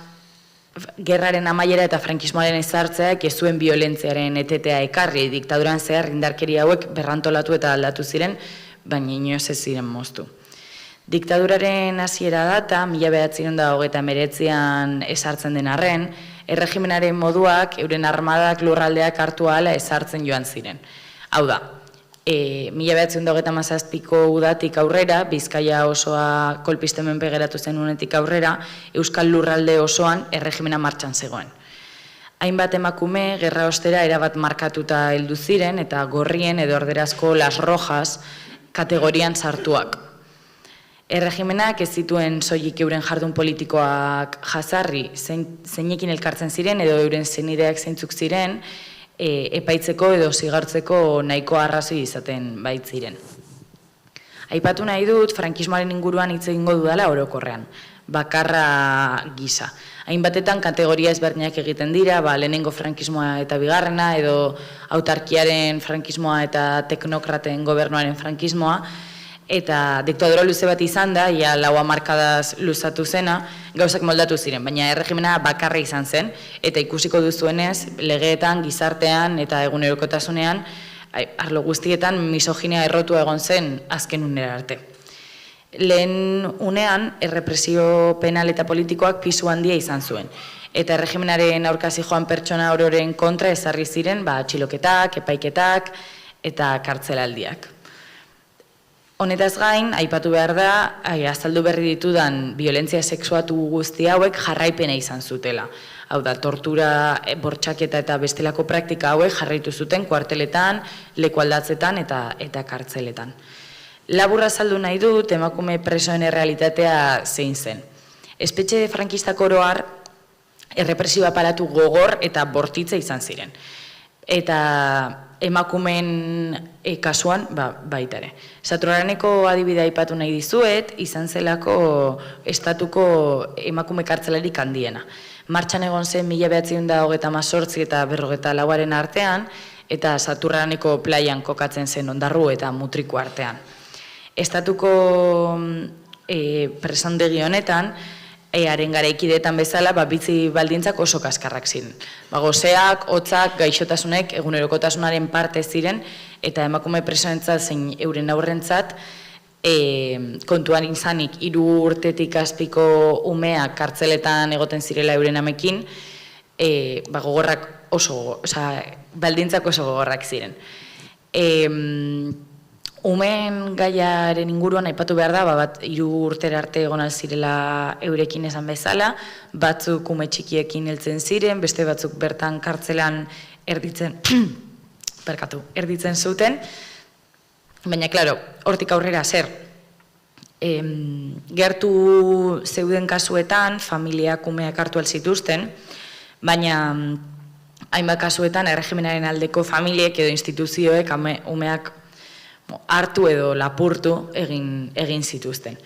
Speaker 4: gerraren amaiera eta frankismoaren ezartzeak ez zuen biolentziaren etetea ekarri, diktaduran zehar indarkeria hauek berrantolatu eta aldatu ziren, baina inoiz ez ziren moztu. Diktaduraren hasiera data, 1939an ezartzen den arren, erregimenaren moduak, euren armadak lurraldeak hartu ahala ezartzen joan ziren. Hau da, 1937ko udatik aurrera, Bizkaia osoa kolpisten menpe geratu zen unetik aurrera, Euskal Lurralde osoan erregimena martxan zegoen. Hainbat emakume, gerra ostera erabat markatuta heldu ziren eta gorrien edo orderazko Las Rojas kategorian sartuak. Erregimenak ez zituen soilik euren jardun politikoak jazarri, zeinekin elkartzen ziren edo euren senideak zeintzuk ziren, epaitzeko edo zigartzeko nahiko arrazoi izaten baitziren. Aipatu nahi dut, frankismoaren inguruan hitz egingo dudala orokorrean, bakarra gisa. Hainbatetan kategoria ezberdinak egiten dira, lehenengo frankismoa eta bigarrena, edo autarkiaren frankismoa eta teknokraten gobernuaren frankismoa, eta diktadura luze bat izan da, ia 4 hamarkadaz luzatu zena, gauzak moldatu ziren, baina erregimena bakarra izan zen, eta ikusiko duzuenez, legeetan, gizartean eta egunerokotasunean, arlo guztietan misoginia errotua egon zen azken unera arte. Lehen unean, errepresio penal eta politikoak pisu handia izan zuen, eta erregimenaren aurkazi joan pertsona ororen kontra ezarri ziren, atxiloketak, epaiketak eta kartzelaldiak. Honetaz gain, aipatu behar da, azaldu berri ditudan violentzia sexuatu guzti hauek jarraipena izan zutela. Hau da, tortura, bortxaketa eta bestelako praktika hauek jarraitu zuten kuarteletan, lekualdatzetan eta kartzeletan. Laburra azaldu nahi dut, emakume presoen errealitatea zein zen. Espetxe frankistak oro har, errepresio aparatu gogor eta bortitza izan ziren. Eta emakumeen kasuan, baita ere. Saturraneko adibidea aipatu nahi dizuet, izan zelako estatuko emakume kartzelarik handiena. Martxan egon zen 1938 eta 1944aren artean, eta Saturraneko plaian kokatzen zen Ondarru eta Mutriku artean. Estatuko presondegi honetan, haren garaikideetan bezala, bizi baldintzak oso kaskarrak ziren. Goseak, hotzak, gaixotasunek egunerokotasunaren parte ziren, eta emakume presoentzat zein euren aurrentzat, kontuan izanik 3 urtetik azpiko umeak kartzeletan egoten zirela euren amekin, gogorrak oso, baldintzak oso gogorrak ziren. Umeen gaiaren inguruan aipatu behar da, 3 urtera arte egon zirela eurekin esan bezala, batzuk ume txikiekin heltzen ziren, beste batzuk bertan kartzelan erditzen zuten, baina, klaro, hortik aurrera zer, gertu zeuden kasuetan, familiak umeak hartu alzituzten, baina hainbat kasuetan erregimenaren aldeko familiek edo instituzioek umeak hartu edo lapurtu egin zituzten.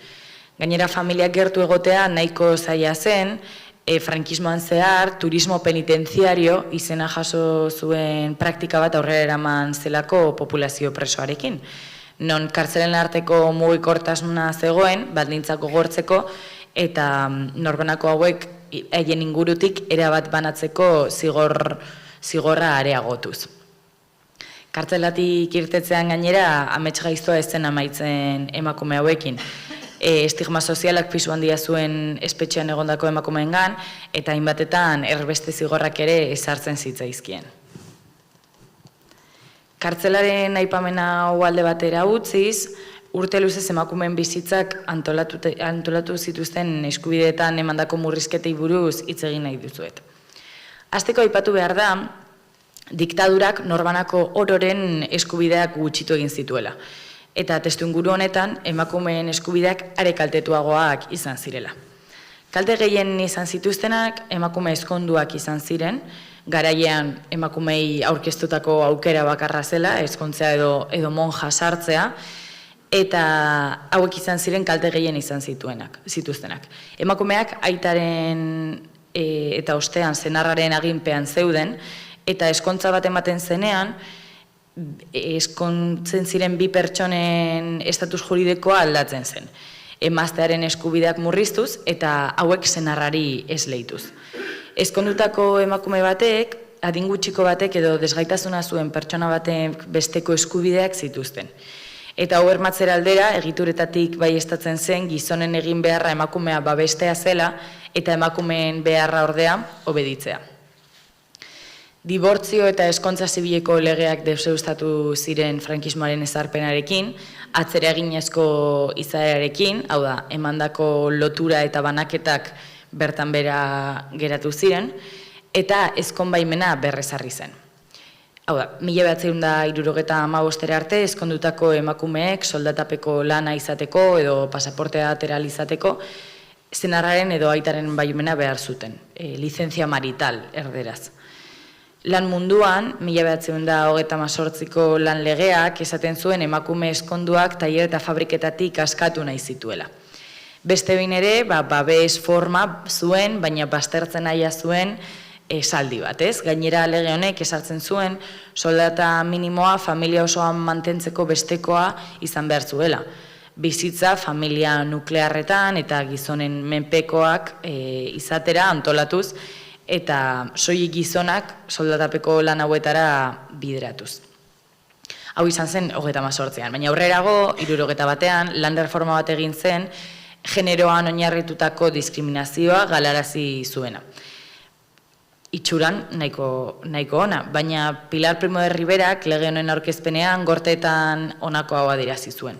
Speaker 4: Gainera, familiak gertu egotea nahiko zaila zen, frankismoan zehar, turismo penitenziario izena jaso zuen praktika bat aurrera eraman zelako populazio presoarekin. Non kartzelen arteko mugikortasuna zegoen, baldintzak gogortzeko, eta norbanako hauek haien ingurutik erabat banatzeko zigorra areagotuz. Kartzelatik irtetzean gainera, amets gaiztoa ez zen amaitzen emakume hauekin. Estigma sozialak pisu handia zuen espetxean egondako emakumeengan, eta hainbatetan erbeste zigorrak ere ezartzen zitzaizkien. Kartzelaren aipamena alde batera utziz, urte luzez emakumeen bizitzak antolatu zituzten eskubideetan emandako murrizketei buruz hitz egin nahi duzuet. Hasteko aipatu behar da, diktadurak norbanako ororen eskubideak gutxitu egin zituela. Eta testuinguru honetan, emakumeen eskubideak are kaltetuagoak izan zirela. Kalte gehien izan zituztenak, emakume ezkonduak izan ziren, garaian emakumei aurkeztutako aukera bakarra zela, ezkontzea edo monja sartzea, eta hauek izan ziren kalte gehien izan zituztenak. Emakumeak aitaren eta ostean senarraren aginpean zeuden, eta eskontza bat ematen zenean, eskontzen ziren 2 pertsonen estatus juridikoa aldatzen zen. Emaztearen eskubideak murriztuz eta hauek senarrari esleituz. Eskondutako emakume batek, adin gutxiko batek edo desgaitasuna zuen pertsona batek besteko eskubideak zituzten. Eta hau bermatzera aldera, egituretatik baieztatzen zen gizonen egin beharra emakumea babestea zela eta emakumeen beharra ordea obeditzea. Dibortzio eta eskontza zibileko legeak deuseztatu ziren frankismoaren ezarpenarekin, atzera eginezko izaerarekin, hau da, emandako lotura eta banaketak bertan bera geratu ziren, eta ezkonbaimena berrezarri zen. Hau da, 1975 arte ezkondutako emakumeek soldatapeko lana izateko edo pasaportea ateral izateko, senarraren edo aitaren baimena behar zuten, lizentzia marital erderaz. Lan munduan, 1938ko lan legeak esaten zuen emakume eskonduak tailer eta fabriketatik askatu nahi zituela. Beste behin ere, babes forma zuen, baina baztertzen nahi zuen esaldi bat, ez? Gainera lege honek esartzen zuen soldata minimoa familia osoan mantentzeko bestekoa izan behar zuela. Bizitza familia nuklearretan eta gizonen menpekoak izatera antolatuz, eta soilik gizonak soldatapeko lan hauetara bideratuz. Hau izan zen 38an, baina aurrerago, 71an, lan reforma bat egin zen, generoan oinarritutako diskriminazioa galarazi zuena. Itxuran nahiko ona, baina Pilar Primo de Riverak lege honen aurkezpenean gorteetan honako hau adierazi zuen.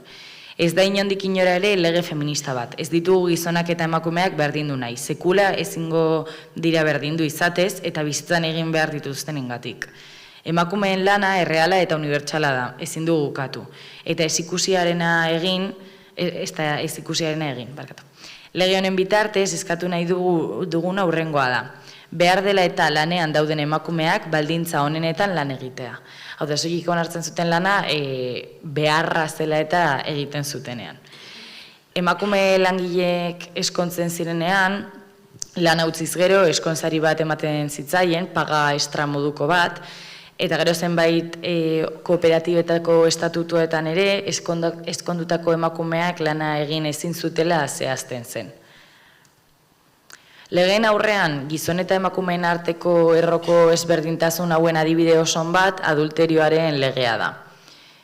Speaker 4: Ez da inondik inora ere lege feminista bat. Ez ditugu gizonak eta emakumeak berdindu nahi. Sekula ezingo dira berdindu izatez eta bizitzan egin behar dituztenengatik. Emakumeen lana erreala eta unibertsala da, ezin dugu ukatu. Eta ez ikusiarena egin, barkatu. Lege honen bitartez eskatu nahi dugun aurrengoa da. Behar dela eta lanean dauden emakumeak baldintza honenetan lan egitea. Hau da, soilik onartzen zuten lana beharra zela eta egiten zutenean. Emakume langileek eskontzen zirenean, lan utziz gero eskontzari bat ematen zitzaien, paga estra moduko bat, eta gero zenbait kooperatibetako estatutuetan ere eskondutako emakumeak lana egin ezin zutela zehazten zen. Legeen aurrean, gizon eta emakumeen arteko erroko ezberdintasun hauen adibide oson bat adulterioaren legea da.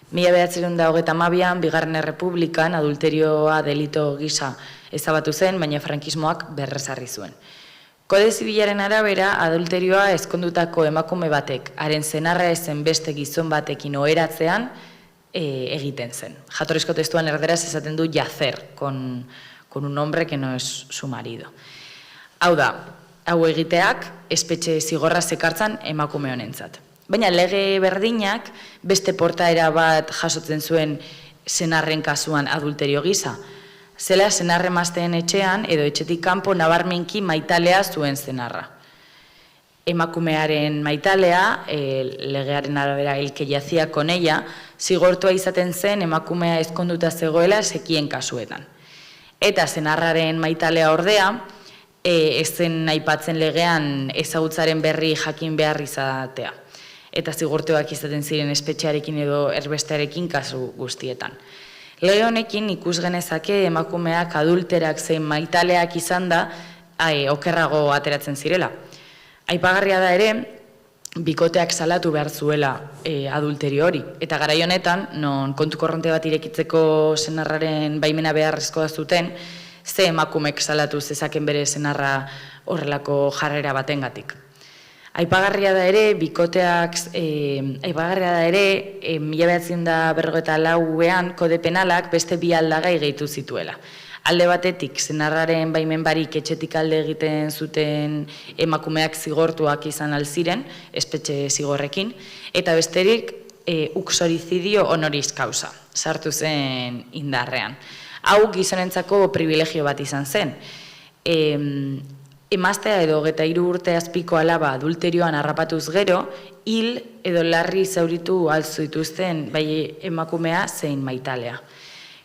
Speaker 4: 1932an, Bigarren Errepublikan adulterioa delito gisa ezabatu zen, baina frankismoak berrezarri zuen. Kode zibilaren arabera, adulterioa ezkondutako emakume batek, haren senarra ezen beste gizon batekin oheratzean egiten zen. Jatorrizko testuan erderaz esaten du yacer, con un hombre que no es su marido. Hau da, hau egiteak espetxe zigorra zekartzan emakume honentzat. Baina lege berdinak beste portaera bat jasotzen zuen senarren kasuan adulterio gisa. Zela senarre emazteen etxean edo etxetik kanpo nabarmenki maitalea zuen senarra. Emakumearen maitalea, legearen arabera el que yacía con ella, zigortua izaten zen emakumea ezkonduta zegoela sekien kasuetan. Eta senarraren maitalea ordea, ez zen aipatzen legean ezagutzaren berri jakin behar izatea. Eta zigortuak izaten ziren espetxearekin edo erbestearekin kasu guztietan. Lege honekin ikus genezake emakumeak adulterak zein maitaleak izan da okerrago ateratzen zirela. Aipagarria da ere, bikoteak salatu behar zuela adulterio hori. Eta garai honetan, non kontu korronte bat irekitzeko senarraren baimena beharrezkoa zuten, ze emakumek salatu zezaken bere senarra horrelako jarrera batengatik. Aipagarria da ere, 1994ean kode penalak beste bi aldagai gehitu zituela. Alde batetik, senarraren baimen barik etxetik alde egiten zuten emakumeak zigortuak izan alziren, espetxe zigorrekin, eta besterik uxorizidio honoris causa, sartu zen indarrean. Hau gizonentzako privilegio bat izan zen. Emaztea edo 23 urte azpiko alaba adulterioan harrapatuz gero, hil edo larri zauritu alzu dituzten bai emakumea zein maitalea.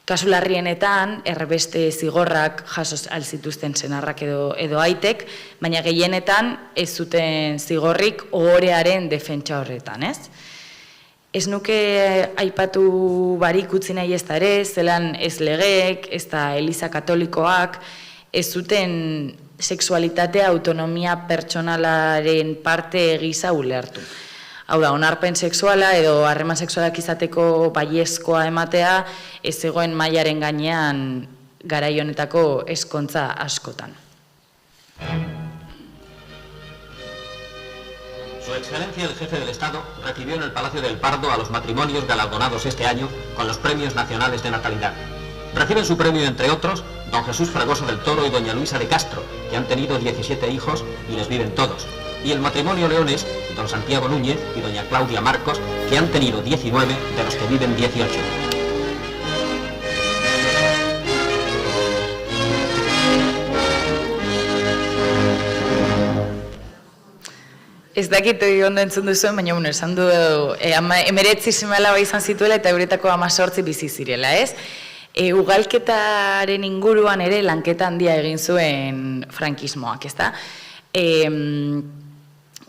Speaker 4: Kasu larrienetan, erbeste zigorrak jaso alzituzten senarrak edo aitek, baina gehienetan ez zuten zigorrik ohorearen defentsa horretan, ez? Ez nuke aipatu barik utzi nahi ez da ere, zelan ez legeek, ez da Eliza Katolikoak, ez zuten sexualitatea autonomia pertsonalaren parte gisa ulertu. Hau da, onarpen sexuala edo harreman sexualak izateko baiezkoa ematea ez zegoen mailaren gainean garai honetako ezkontza askotan.
Speaker 6: Su Excelencia el Jefe del Estado recibió en el Palacio del Pardo a los matrimonios galardonados este año con los Premios Nacionales de Natalidad. Reciben su premio, entre otros, don Jesús Fragoso del Toro y doña Luisa de Castro, que han tenido 17 hijos y les viven todos. Y el matrimonio leonés, don Santiago Núñez y doña Claudia Marcos, que han tenido 19, de los que viven 18.
Speaker 4: Ez dakit ondo entzun duzuen, baina esan du 19 seme-alaba izan zituela eta euretako 18 bizi zirela, ez? Ugalketaren inguruan ere lanketa handia egin zuen frankismoak, ezta?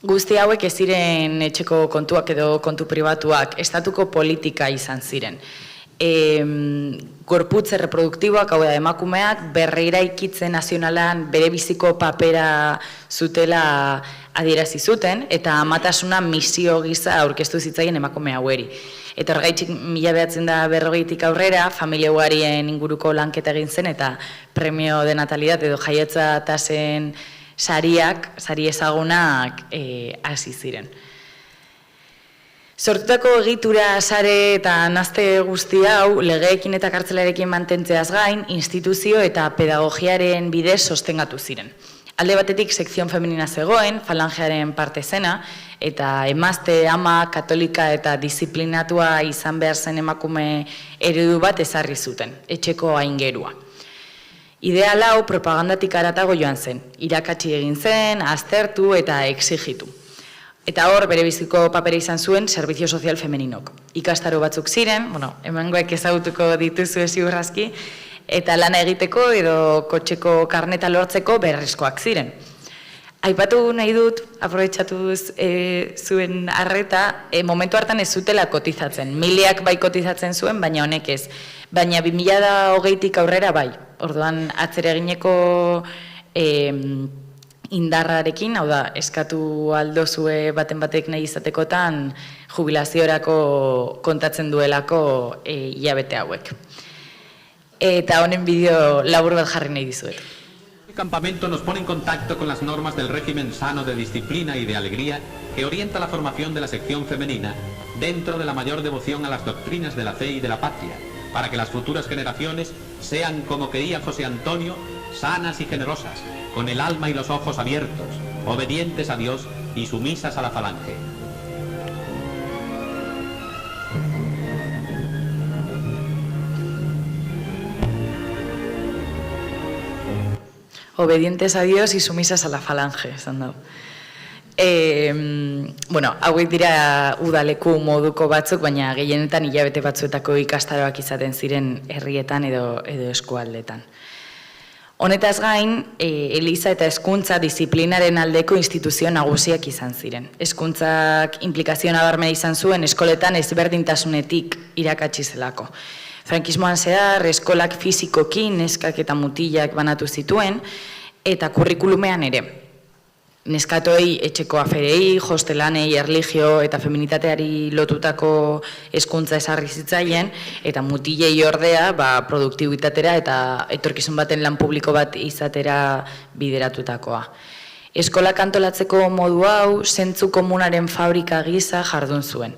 Speaker 4: Guzti hauek ez ziren etxeko kontuak edo kontu pribatuak, estatuko politika izan ziren. Gorputze reproduktiboak, hau da emakumeak, berreiraikitze nazionalan bere biziko papera zutela adierazi zuten, eta amatasuna misio gisa aurkeztu zitzaien emakume haueri. Eta horregaitzik 1940tik aurrera, familia ugarien inguruko lanketa egin zen, eta premio de natalidad edo jaiotza tasen sari ezagunak hasi ziren. Sortutako egitura sare eta nazte guzti hau, legeekin eta kartzelarekin mantentzeaz gain, instituzio eta pedagogiaren bidez sostengatu ziren. Alde batetik sekzion femenina zegoen, falangearen parte zena, eta emazte, ama, katolika eta disiplinatua izan behar zen emakume eredu bat ezarri zuten, etxeko aingerua. Ideal hau propagandatik haratago joan zen, irakatsi egin zen, aztertu eta exigitu. Eta hor, bere biziko papera izan zuen Servizio Sozial Femeninok. Ikastaro batzuk ziren, hemengoek ezagutuko dituzu ziurrazki, eta lana egiteko edo kotxeko karneta lortzeko beharrezkoak ziren. Aipatu nahi dut, aprobetxatuz zuen arreta, momentu hartan ez zutela kotizatzen. Miliak bai kotizatzen zuen, baina honek ez. Baina 2020tik aurrera bai. Orduan atzeregineko indarrarekin, hau da, eskatu aldozue baten batek nahi izatekotan jubilaziorako kontatzen duelako hilabete hauek. Eta honen bideo labur bat jarri nahi dizuet.
Speaker 6: El campamento nos pone en contacto con las normas del régimen sano de disciplina y de alegría que orienta la formación de la sección femenina dentro de la mayor devoción a las doctrinas de la fe y de la patria, para que las futuras generaciones sean, como quería José Antonio, sanas y generosas, con el alma y los ojos abiertos, obedientes a Dios y sumisas a la falange.
Speaker 4: Obedientes a Dios y sumisas a la falange, esan dago. Hauek dira udaleku moduko batzuk, baina gehienetan hilabete batzuetako ikastaroak izaten ziren herrietan edo eskualdetan. Honetaz gain, Eliza eta hezkuntza disiplinaren aldeko instituzio nagusiak izan ziren. Hezkuntzak inplikazio nabarmena izan zuen eskoletan ezberdintasunetik irakatsi zelako. Frankismoan zehar, eskolak fizikoki neskak eta mutilak banatu zituen, eta kurrikulumean ere. Neskatoei etxeko aferei, hostelanei, erlijio eta feminitateari lotutako hezkuntza ezarri zitzaien, eta mutilei ordea produktibitatera eta etorkizun baten lan publiko bat izatera bideratutakoa. Eskolak antolatzeko modu hau, zentzu komunaren fabrika gisa jardun zuen.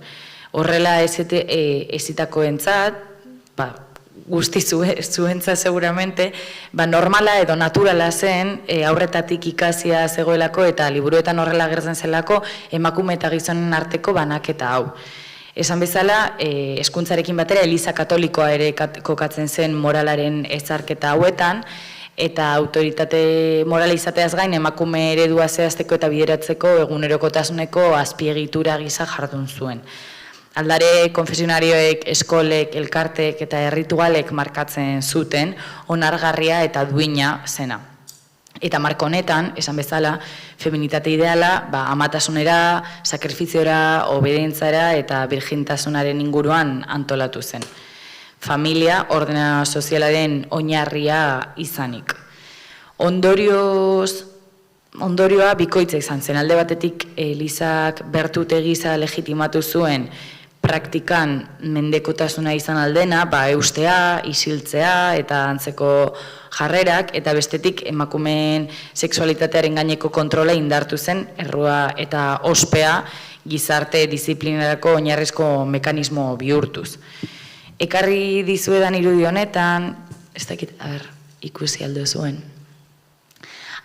Speaker 4: Horrela ezitakoentzat, guzti zuentza seguramente, normala edo naturala zen, aurretatik ikasia zegoelako eta liburuetan horrela agertzen zelako emakume eta gizonen arteko banaketa hau. Esan bezala, hezkuntzarekin batera Eliza Katolikoa ere kokatzen zen moralaren ezarketa hauetan, eta autoritate morala izateaz gain emakume eredua zehazteko eta bideratzeko egunerokotasuneko azpiegitura gisa jardun zuen. Aldare konfesionarioek, eskolek, elkartek eta erritualek markatzen zuten onargarria eta duina zena. Eta marko honetan, esan bezala, feminitate ideala amatasunera, sakrifiziora, obedientzara eta virgintasunaren inguruan antolatu zen. Familia, ordena sozialaren oinarria izanik. Ondorioa bikoitza izan zen. Alde batetik, Elizak bertute gisa legitimatu zuen praktikan mendekotasuna izan aldena, eustea, isiltzea eta antzeko jarrerak, eta bestetik emakumeen sexualitatearen gaineko kontrola indartu zen, errua eta ospea gizarte disiplinarako oinarrizko mekanismo bihurtuz. Ekarri dizuedan irudi honetan, ez dakit, ikusi aldo zuen.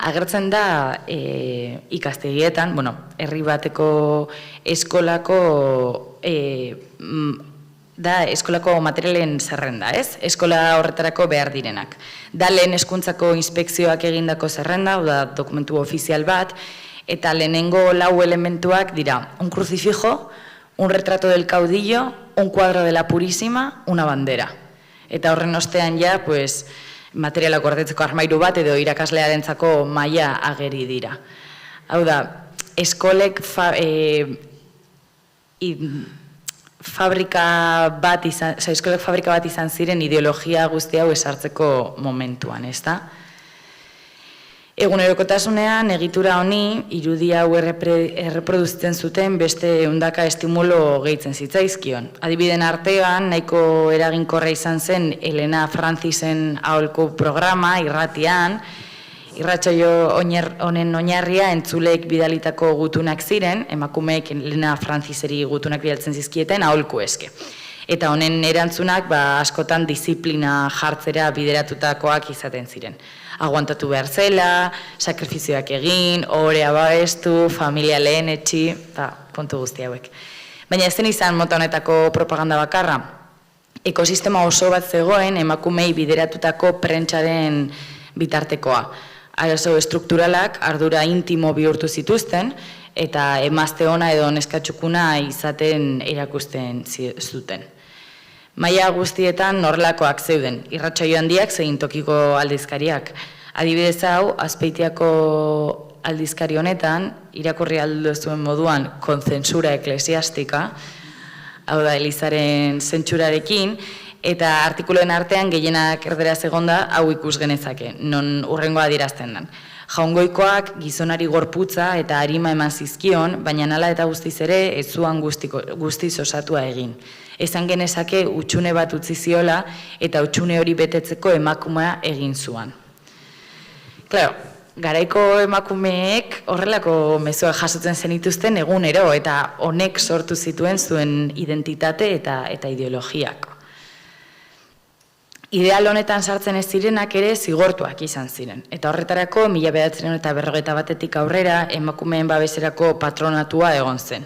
Speaker 4: Agertzen da ikastegietan, herri bateko eskolako materialen zerrenda, ez? Eskola horretarako behar direnak. Da lehen hezkuntzako inspekzioak egindako zerrenda, dokumentu ofizial bat, eta lehenengo 4 elementuak dira, un crucifijo, un retrato del caudillo, un cuadro de la purísima, una bandera. Eta horren ostean ja, materialak gordetzeko armairu bat edo irakaslearentzako maila ageri dira. Hau da, eskolek fabrika bat izan ziren ideologia guzti hau esartzeko momentuan, ez da? Egunerokotasunean, egitura honi, irudi hau erreproduzitzen zuten beste ehundaka estimulo gehitzen zitzaizkion. Adibideen artean, nahiko eraginkorra izan zen Elena Francisen aholku programa, irratian, irratsaio honen oinarria entzuleek bidalitako gutunak ziren, emakumeek Elena Franciseri gutunak bidaltzen zizkieten aholku eske. Eta honen erantzunak askotan disiplina jartzera bideratutakoak izaten ziren. Aguantatu behar zela, sakrifizioak egin, ohorea babestu, familia lehenetsi, kontu guzti hauek. Baina ez zen izan mota honetako propaganda bakarra. Ekosistema oso bat zegoen emakumei bideratutako prentsaren bitartekoa. Arazo estrukturalak ardura intimo bihurtu zituzten, eta emazte ona edo neskatxukuna izaten erakusten zuten. Maila guztietan horrelakoak zeuden, irratsaio handiak zein tokiko aldizkariak. Adibidez hau, Azpeitiako aldizkari honetan, irakurri aldo zuen moduan konzentsura eklesiastika, hau da, Elizaren zentsurarekin, eta artikuloen artean gehienak erderaz egonda hau ikus genezake, non hurrengoa adierazten den. Jaungoikoak gizonari gorputza eta arima eman zizkion, baina hala eta guztiz ere ez zuan guztiz osatua egin. Esan genezake utxune bat utzi ziola eta utxune hori betetzeko emakumea egin zuan. Claro, garaiko emakumeek horrelako mezuak jasotzen zenituzten egunero eta honek sortu zituen zuen identitate eta ideologiak. Ideal honetan sartzen ez zirenak ere zigortuak izan ziren. Eta horretarako, 1951 aurrera, emakumeen babeserako patronatua egon zen.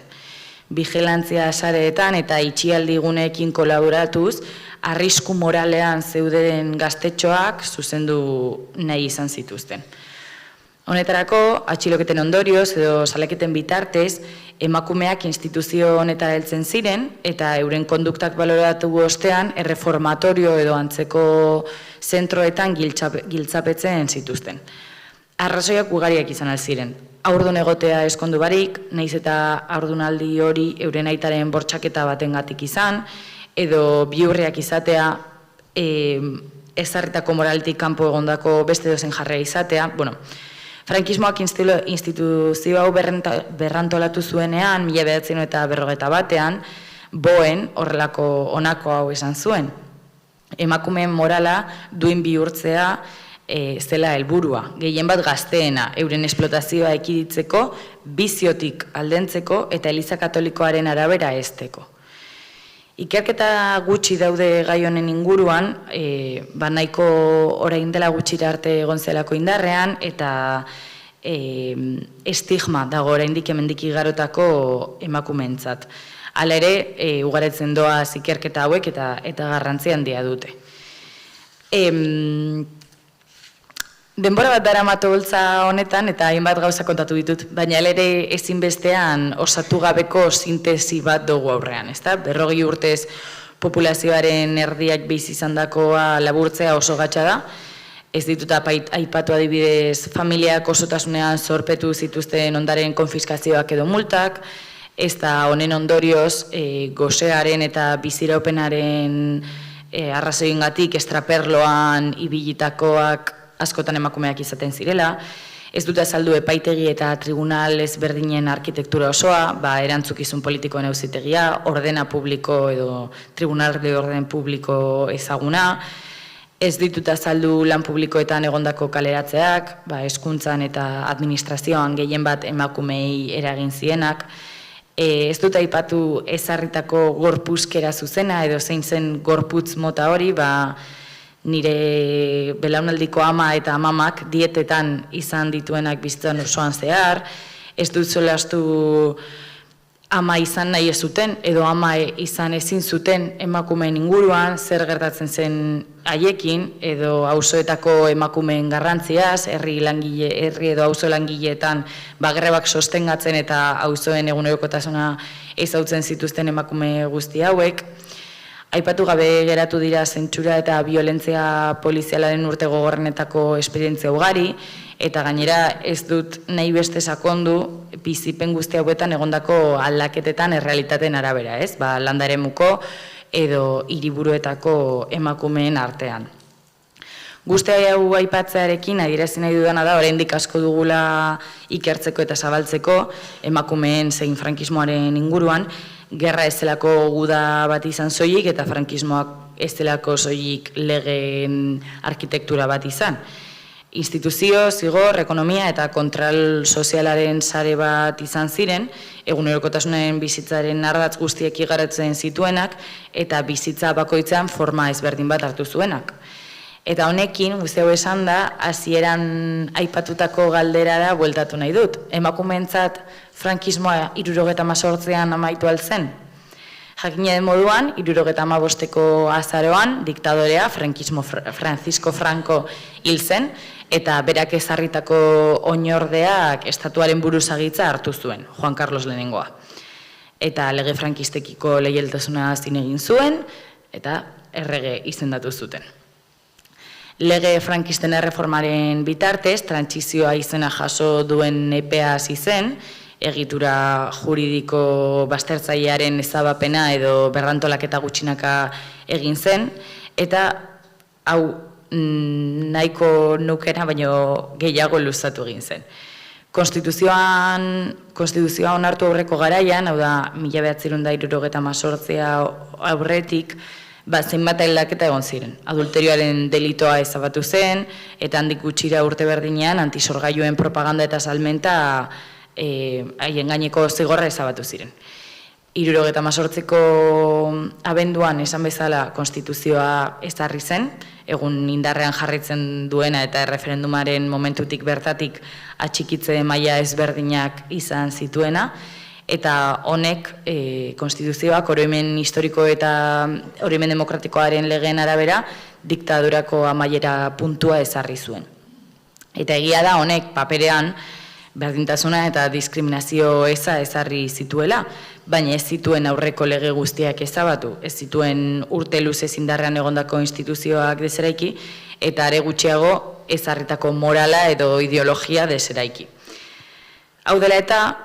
Speaker 4: Vigilantzia sareetan eta itxialdi guneekin kolaboratuz, arrisku moralean zeuden gaztetxoak zuzendu nahi izan zituzten. Honetarako, atxiloketen ondorioz edo salaketen bitartez, emakumeak instituzio honetara heltzen ziren eta euren konduktak baloratu ostean erreformatorio edo antzeko zentroetan giltzapetzen zituzten. Arrazoiak ugariak izan alziren. Haurdun egotea eskondu barik, nahiz eta haurdunaldi hori euren aitaren bortxaketa batengatik izan, edo biurriak izatea ezarritako moraletik kanpo egondako beste dozen jarrea izatea, Frankismoak instituzio hau berrantolatu zuenean, 1951, Boen horrelako honako hau esan zuen. Emakumeen morala duin bihurtzea zela helburua, gehien bat gazteena, euren esplotazioa ekiditzeko, biziotik aldentzeko eta Eliza Katolikoaren arabera hezteko. Ikerketa gutxi daude gai honen inguruan, nahiko orain dela gutxira arte egon zelako indarrean, eta estigma dago oraindik hemendik igarotako emakumeentzat. Hala ere, ugaretzen doaz ikerketa hauek eta garrantzi handia dute. Denbora bat daramat holtza honetan eta hainbat gauza kontatu ditut, baina ere ezinbestean osatu gabeko sintesi bat dugu aurrean, ezta? 40 urtez populazioaren erdiak bizi izandakoa laburtzea oso gatsa da. Ez ditut aipatu adibidez familiak osotasunean zorpetu zituzten ondaren konfiskazioak edo multak, ez da honen ondorioz gosearen eta biziraupenaren arrazoiengatik estraperloan ibilitakoak askotan emakumeak izaten zirela, ez dut azaldu epaitegi eta tribunal ezberdinen arkitektura osoa, erantzukizun politikoen auzitegia, ordena publiko edo tribunal de orden publiko ezaguna, ez ditut azaldu lan publikoetan egondako kaleratzeak, hezkuntzan eta administrazioan gehien bat emakumei eragin zienak, ez dut aipatu ezarritako gorpuzkera zuzena edo zein zen gorputz mota hori, nire belaunaldiko ama eta amamak dietetan izan dituenak bizitzan osoan zehar, ez dut solastu ama izan nahi ez zuten, edo ama izan ezin zuten emakumeen inguruan, zer gertatzen zen haiekin, edo auzoetako emakumeen garrantziaz, herri edo auzo langileetan grebak sostengatzen eta auzoen egunerokotasuna ezautzen zituzten emakume guzti hauek. Aipatu gabe geratu dira zentsura eta violentzia polizialaren urte gogorrenetako esperientzia ugari, eta gainera ez dut nahi beste sakondu bizipen guzti hauetan egondako aldaketetan errealitateen arabera, ez? Landaremuko edo hiriburuetako emakumeen artean. Guzti hau aipatzearekin adierazi nahi dudana da, oraindik asko dugula ikertzeko eta zabaltzeko emakumeen zein frankismoaren inguruan, gerra ez zelako guda bat izan soilik eta frankismoak ez zelako soilik legeen arkitektura bat izan. Instituzio, zigor, ekonomia eta kontrol sozialaren sare bat izan ziren, egunerokotasunen bizitzaren ardatz guztiek igarotzen zituenak eta bizitza bakoitzean forma ezberdin bat hartu zuenak. Eta honekin, guzti hau esan da, hasieran aipatutako galderara bueltatu nahi dut. Emakumeentzat frankismoa 1978an amaitu altzen. Jakina den moduan, 1975ko azaroan, diktadorea Francisco Franco hil zen, eta berak ezarritako oinordeak estatuaren buruzagitza hartu zuen, Juan Carlos Lehenengoa. Eta lege frankistekiko leialtasuna zin egin zuen, eta errege izendatu zuten. Lege frankisten erreformaren bitartez, trantsizioa izena jaso duen epea hasi zen, egitura juridiko baztertzailearen ezabapena edo berrantolaketa gutxinaka egin zen, eta hau nahiko nukena, baino gehiago luzatu egin zen. Konstituzioa onartu aurreko garaian, hau da 1978 aurretik, zenbat aldaketa egon ziren. Adulterioaren delitoa ezabatu zen, eta handik gutxira urte berdinean antisorgailuen propaganda eta salmenta haien gaineko zigorra ezabatu ziren. 1978ko abenduan esan bezala konstituzioa ezarri zen, egun indarrean jarraitzen duena eta erreferendumaren momentutik bertatik atxikitze maila ezberdinak izan zituena, eta honek konstituzioak oroimen historiko eta oroimen demokratikoaren legeen arabera diktadurako amaiera puntua ezarri zuen. Eta egia da honek paperean berdintasuna eta diskriminazio eza ezarri zituela, baina ez zituen aurreko lege guztiak ezabatu, ez zituen urte luzez indarrean egondako instituzioak deseraiki, eta are gutxiago ezarritako morala edo ideologia deseraiki. Hau dela eta,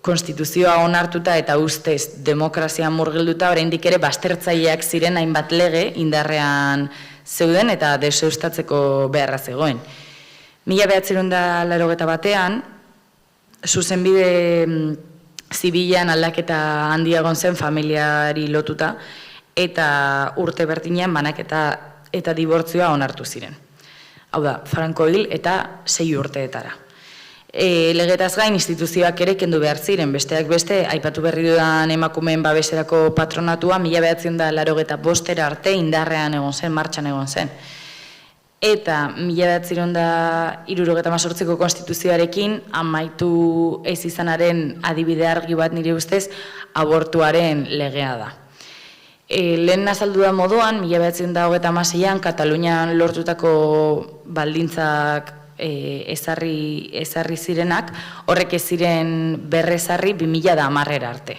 Speaker 4: konstituzioa onartuta eta ustez demokrazia murgilduta oraindik ere baztertzaileak ziren hainbat lege indarrean zeuden eta deuseztatzeko beharra zegoen. 1981 zuzenbide zibilan aldaketa handia egon zen familiari lotuta eta urte berdinean banaketa eta dibortzioa onartu ziren. Hau da, Franco hil eta 6 urteetara. Legetaz gain instituzioak ere kendu behar ziren, besteak beste, aipatu berri dudan emakumeen babeserako patronatua 1985 arte indarrean egon zen, martxan egon zen. Eta 1978ko konstituzioarekin amaitu ez izanaren adibide argi bat nire ustez abortuaren legea da. Lehen azaldu da moduan, 1926an Katalunian lortutako baldintzak ezarri zirenak, horrek ez ziren berrezarri 2010 arte.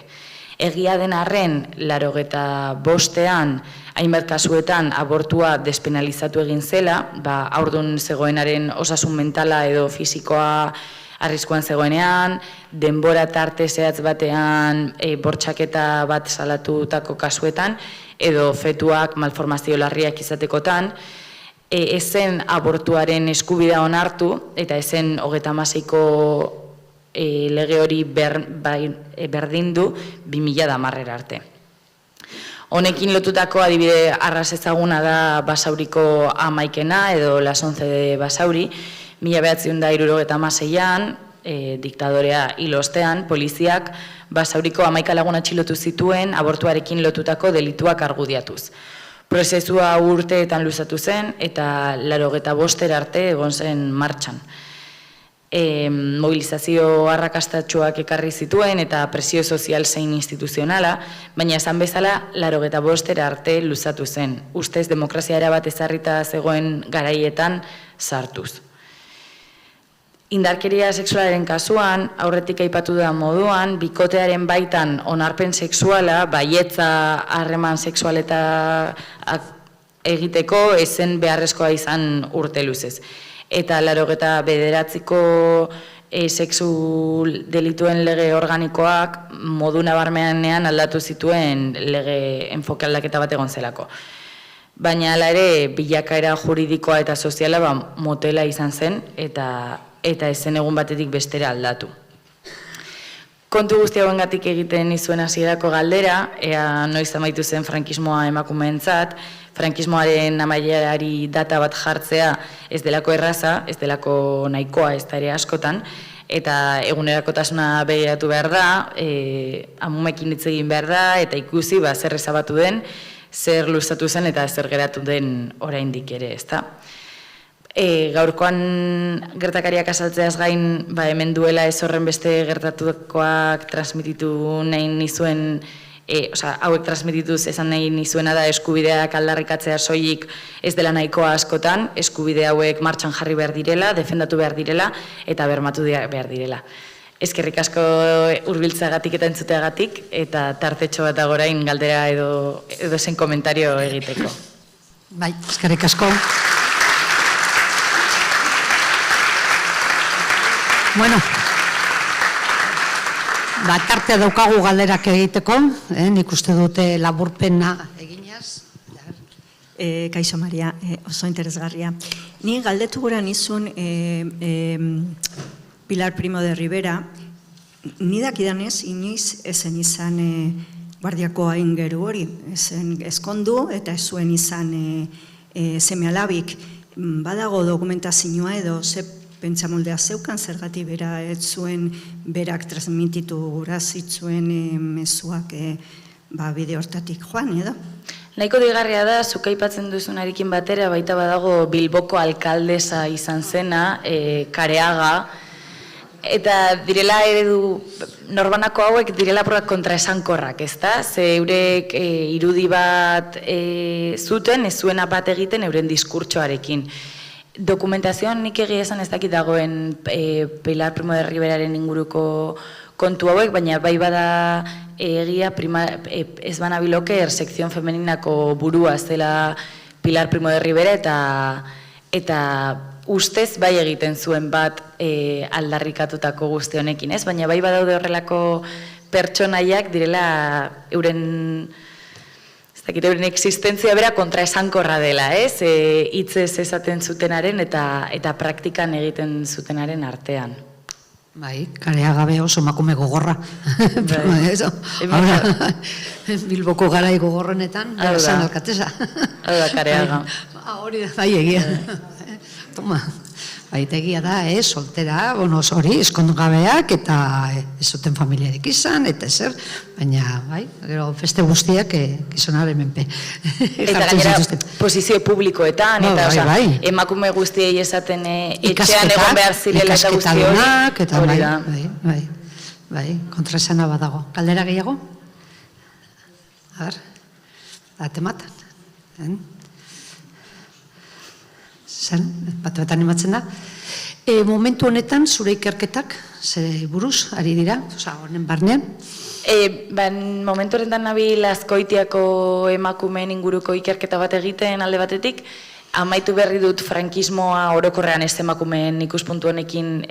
Speaker 4: Egia den arren, 85ean, hainbat kasuetan abortua despenalizatu egin zela, haurdun zegoenaren osasun mentala edo fisikoa arriskuan zegoenean, denbora tarte zehatz batean bortxaketa bat salatutako kasuetan, edo fetuak malformazio larriak izatekotan, ezen abortuaren eskubidea onartu, eta ezen 36ko lege hori berdindu 2010 arte. Honekin lotutako adibide arras ezaguna da Basauriko amaikena edo Las 11 de Basauri, 1976an, diktadorea hil ostean, poliziak Basauriko 11 lagun atxilotu zituen abortuarekin lotutako delituak argudiatuz. Prozesua urteetan luzatu zen eta 85 arte egon zen martxan. Mobilizazio arrakastatsuak ekarri zituen eta presio sozial zein instituzionala, baina esan bezala 85 arte luzatu zen, ustez demokrazia erabat ezarrita zegoen garaietan sartuz. Indarkeria sexualaren kasuan, aurretik aipatu da moduan, bikotearen baitan onarpen sexuala, baietza harreman sexualeta egiteko ezen beharrezkoa izan urte luzez. Eta 89ko sexu delituen lege organikoak modu nabarmenean aldatu zituen lege enfoke aldaketa bat egon zelako. Baina hala ere bilakaera juridikoa eta soziala motela izan zen eta ezen egun batetik bestera aldatu. Kontu guzti hauengatik egiten izuen hasierako galdera, ea noiz amaitu zen frankismoa emakumeentzat, frankismoaren amaierari data bat jartzea ez delako erraza, ez delako nahikoa ez da ere askotan, eta egunerakotasuna begiratu behar da, amumekin hitz egin behar da, eta ikusi zer ezabatu den, zer luzatu zen eta zer geratu den oraindik ere, ezta? Gaurkoan gertakariak azaltzeaz gain, hemen duela ez horren beste gertatukoak transmititu nahi nizuen hauek transmitituz esan nahi nizuena da eskubideak aldarrikatzea soilik ez dela nahikoa askotan, eskubide hauek martxan jarri behar direla, defendatu behar direla eta bermatu behar direla. Eskerrik asko hurbiltzeagatik eta entzuteagatik, eta tartetxo bat agorain galdera edo zen komentario egiteko.
Speaker 3: Bai, eskerrik asko. Bueno, tartea daukagu galderak egiteko, nik uste dute laburpena eginaz.
Speaker 7: Kaixo Maria, oso interesgarria. Ni galdetu gura nizun Pilar Primo de Rivera, ni dakidanez, inoiz ezen izan guardiako aingeru hori, ezen ezkondu eta ez zuen izan seme-alabik. Badago dokumentazioa edo ze pentsamoldea zeukan, zergatik bera ez zuen berak transmititu gura zitzuen mezuak bide hortatik joan edo?
Speaker 4: Nahiko digarria da, zuk aipatzen duzunarekin batera, baita badago Bilboko alkaldesa izan zena, Kareaga, eta direla eredu, norbanako hauek direla proak kontraesankorrak, ezta? Ze eurek irudi bat zuten, ez zuena bat egiten euren diskurtsoarekin. Dokumentazioan nik egia esan ez dakit dagoen Pilar Primo de Riveraren inguruko kontu hauek, baina bai bada egia ez banabiloke sekzion femeninako burua zela Pilar Primo de Rivera eta ustez bai egiten zuen bat aldarrikatutako guzti honekin, ez? Baina bai badaude horrelako pertsonaiak direla euren existentzia bera kontraesankorra dela, ez? Hitzez esaten zutenaren eta praktikan egiten zutenaren artean.
Speaker 3: Bai, Kareaga be oso emakume gogorra. Bilboko garai gogorrenetan, esan alkatesa.
Speaker 4: Hau da, Kareaga.
Speaker 3: Hori da, bai egia. Toma, baita egia da, soltera, hori, eskondugabeak eta ez zuten familiarek izan, eta ezer, baina, bai, gero feste guztiak gizonaren menpe.
Speaker 4: Eta gainera, posizio publikoetan, eta emakume guztiei esaten etxean egon behar zirela eta guzti hori da.
Speaker 3: Bai, kontraesana badago. Kaldera gehiago? A ber, atematan. Zen, bat-batan ematzen da. Momentu honetan, zure ikerketak, ze buruz, ari dira, honen barnean?
Speaker 4: Momentu honetan nabil Azkoitiako emakumeen inguruko ikerketa bat egiten alde batetik, amaitu berri dut frankismoa orokorrean ez emakumeen ikuspuntu honekin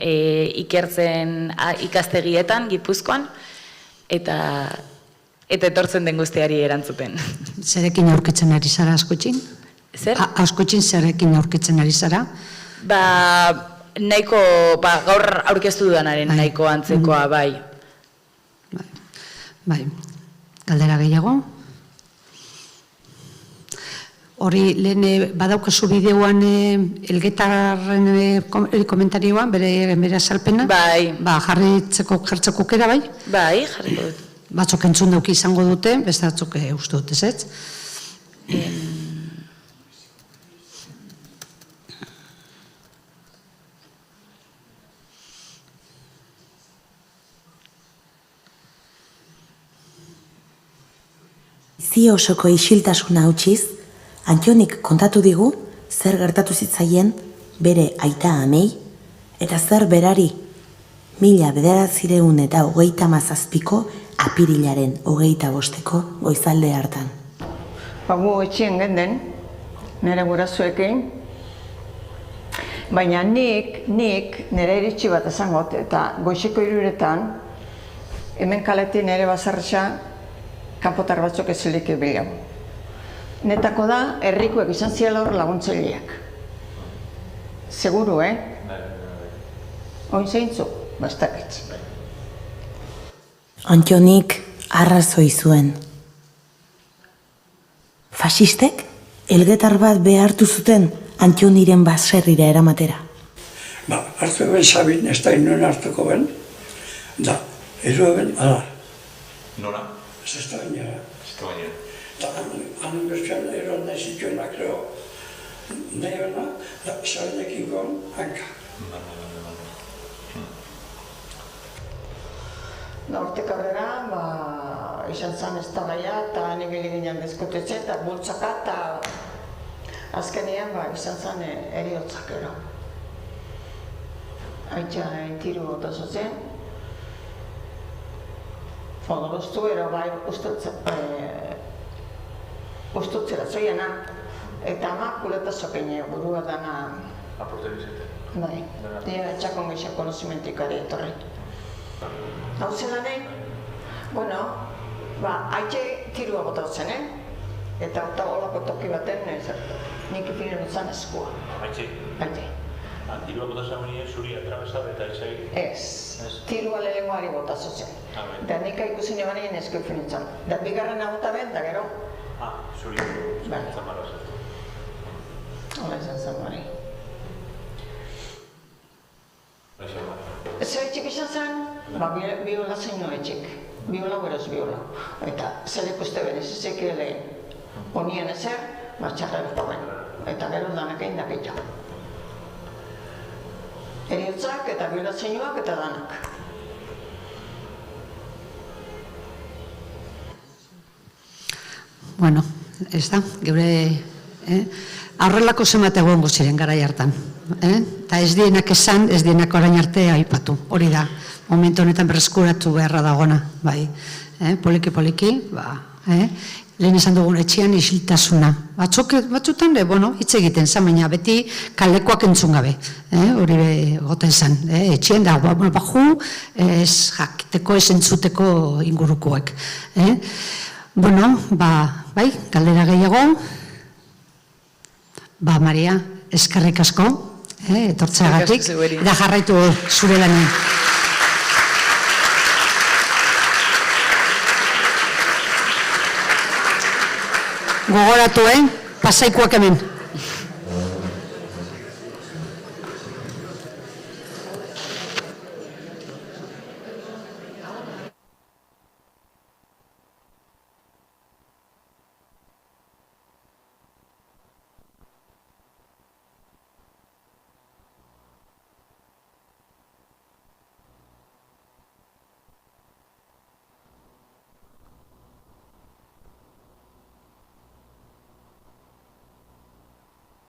Speaker 4: ikertzen ikastegietan, Gipuzkoan, eta etortzen den guztiari erantzuten.
Speaker 3: Zerekin aurkitzen ari zara Azkoitzin?
Speaker 4: Zer?
Speaker 3: Azkoitzin zerekin aurkitzen ari zara?
Speaker 4: Nahiko, gaur aurkeztu dudanaren nahiko antzekoa, bai.
Speaker 3: Bai, galdera gehiago? Hori, lehen badaukazu bideoan Elgetarren komentarioan, bere azalpena?
Speaker 4: Bai.
Speaker 3: Jartzeko kera, bai?
Speaker 4: Bai, jarriko dut.
Speaker 3: Batzuk entzun dauki izango dute, beste batzuk uste dut, ez?
Speaker 8: Zi osoko isiltasuna hautsiz, Antionik kontatu digu zer gertatu zitzaien bere aita amei eta zer berari 1937ko apirilaren 25ko goizalde hartan.
Speaker 9: Gu etxien genden, nire gurasoekin, baina nik nire iritsi bat esangot eta goizeko 3:00 hemen kaletik nire bazarretxa kanpotar batzuk ezilik ibilau. Netako da, herrikoek izan ziela hor laguntzaileak. Seguru, Oin zeintzu, bastakitz.
Speaker 8: Antionik arrazoi zuen. Faxistek elgetar bat behartu zuten Antioniren baserrira eramatera.
Speaker 10: Hartu eben Sabin, ez da inuen hartuko ben, da, edo eben, ala.
Speaker 6: Nora?
Speaker 10: Ez da baina.
Speaker 6: Ez da baina.
Speaker 10: Eta hanen bertxuan eroan nahi zituenak, nahi bena, da, Sabinekin gon, hanka.
Speaker 9: Hortik aurrera, izan zen ez da gaia, eta nibili ginen diskutitzen, eta bultzaka, eta azkenean izan zen eriotzak ero. Aitza tiru bota zuzen, odoloztu ero ustutzera zoiena, eta ama kuleta zokeine burua dana...
Speaker 11: Aporte bizete.
Speaker 9: Bai, dira txakon geixak konozimentik ari etorri. Hau zelanen, bueno, aitze tirua bota zen, eta olako toki baten nik ipiren utzan eskua.
Speaker 11: Aitze?
Speaker 9: Aitze.
Speaker 11: Tirua bota zen zuri atrabezar eta izai?
Speaker 9: Ez, tirua lehengoari bota zuzen. Eta nik ikusi nebanien esku ipirintzen. Da bigarren agota ben, da gero.
Speaker 11: Zuri zamarra zen.
Speaker 9: Hola izan zen bari. Zer etxik izan zen, biola zein no etxik. Biola beroz biola. Eta zer ikuste benez ezek lehen. Onien ezer, txarra bertoben. Eta gero danak egin dakitza. Eriotzak eta biola zeinuak eta danak.
Speaker 3: Bueno, ez da, geure aurrelako zenbat egongo ziren garai hartan. Eta ez dienak esan, ez dienak orain arte aipatu. Hori da, momentu honetan berreskuratu beharra dagona. Poliki-poliki, lehen esan dugun etxean isiltasuna. Batzutan, hitz egiten zan, baina beti kalekoak entzun gabe. Hori goten zan. Etxean da, baju, ez jakiteko, ez entzuteko ingurukoek. Bueno, bai, galdera gehiago. Maria, eskerrik asko, etortzeagatik, eta jarraitu zure lanen. Gogoratu, pasaikoak hemen.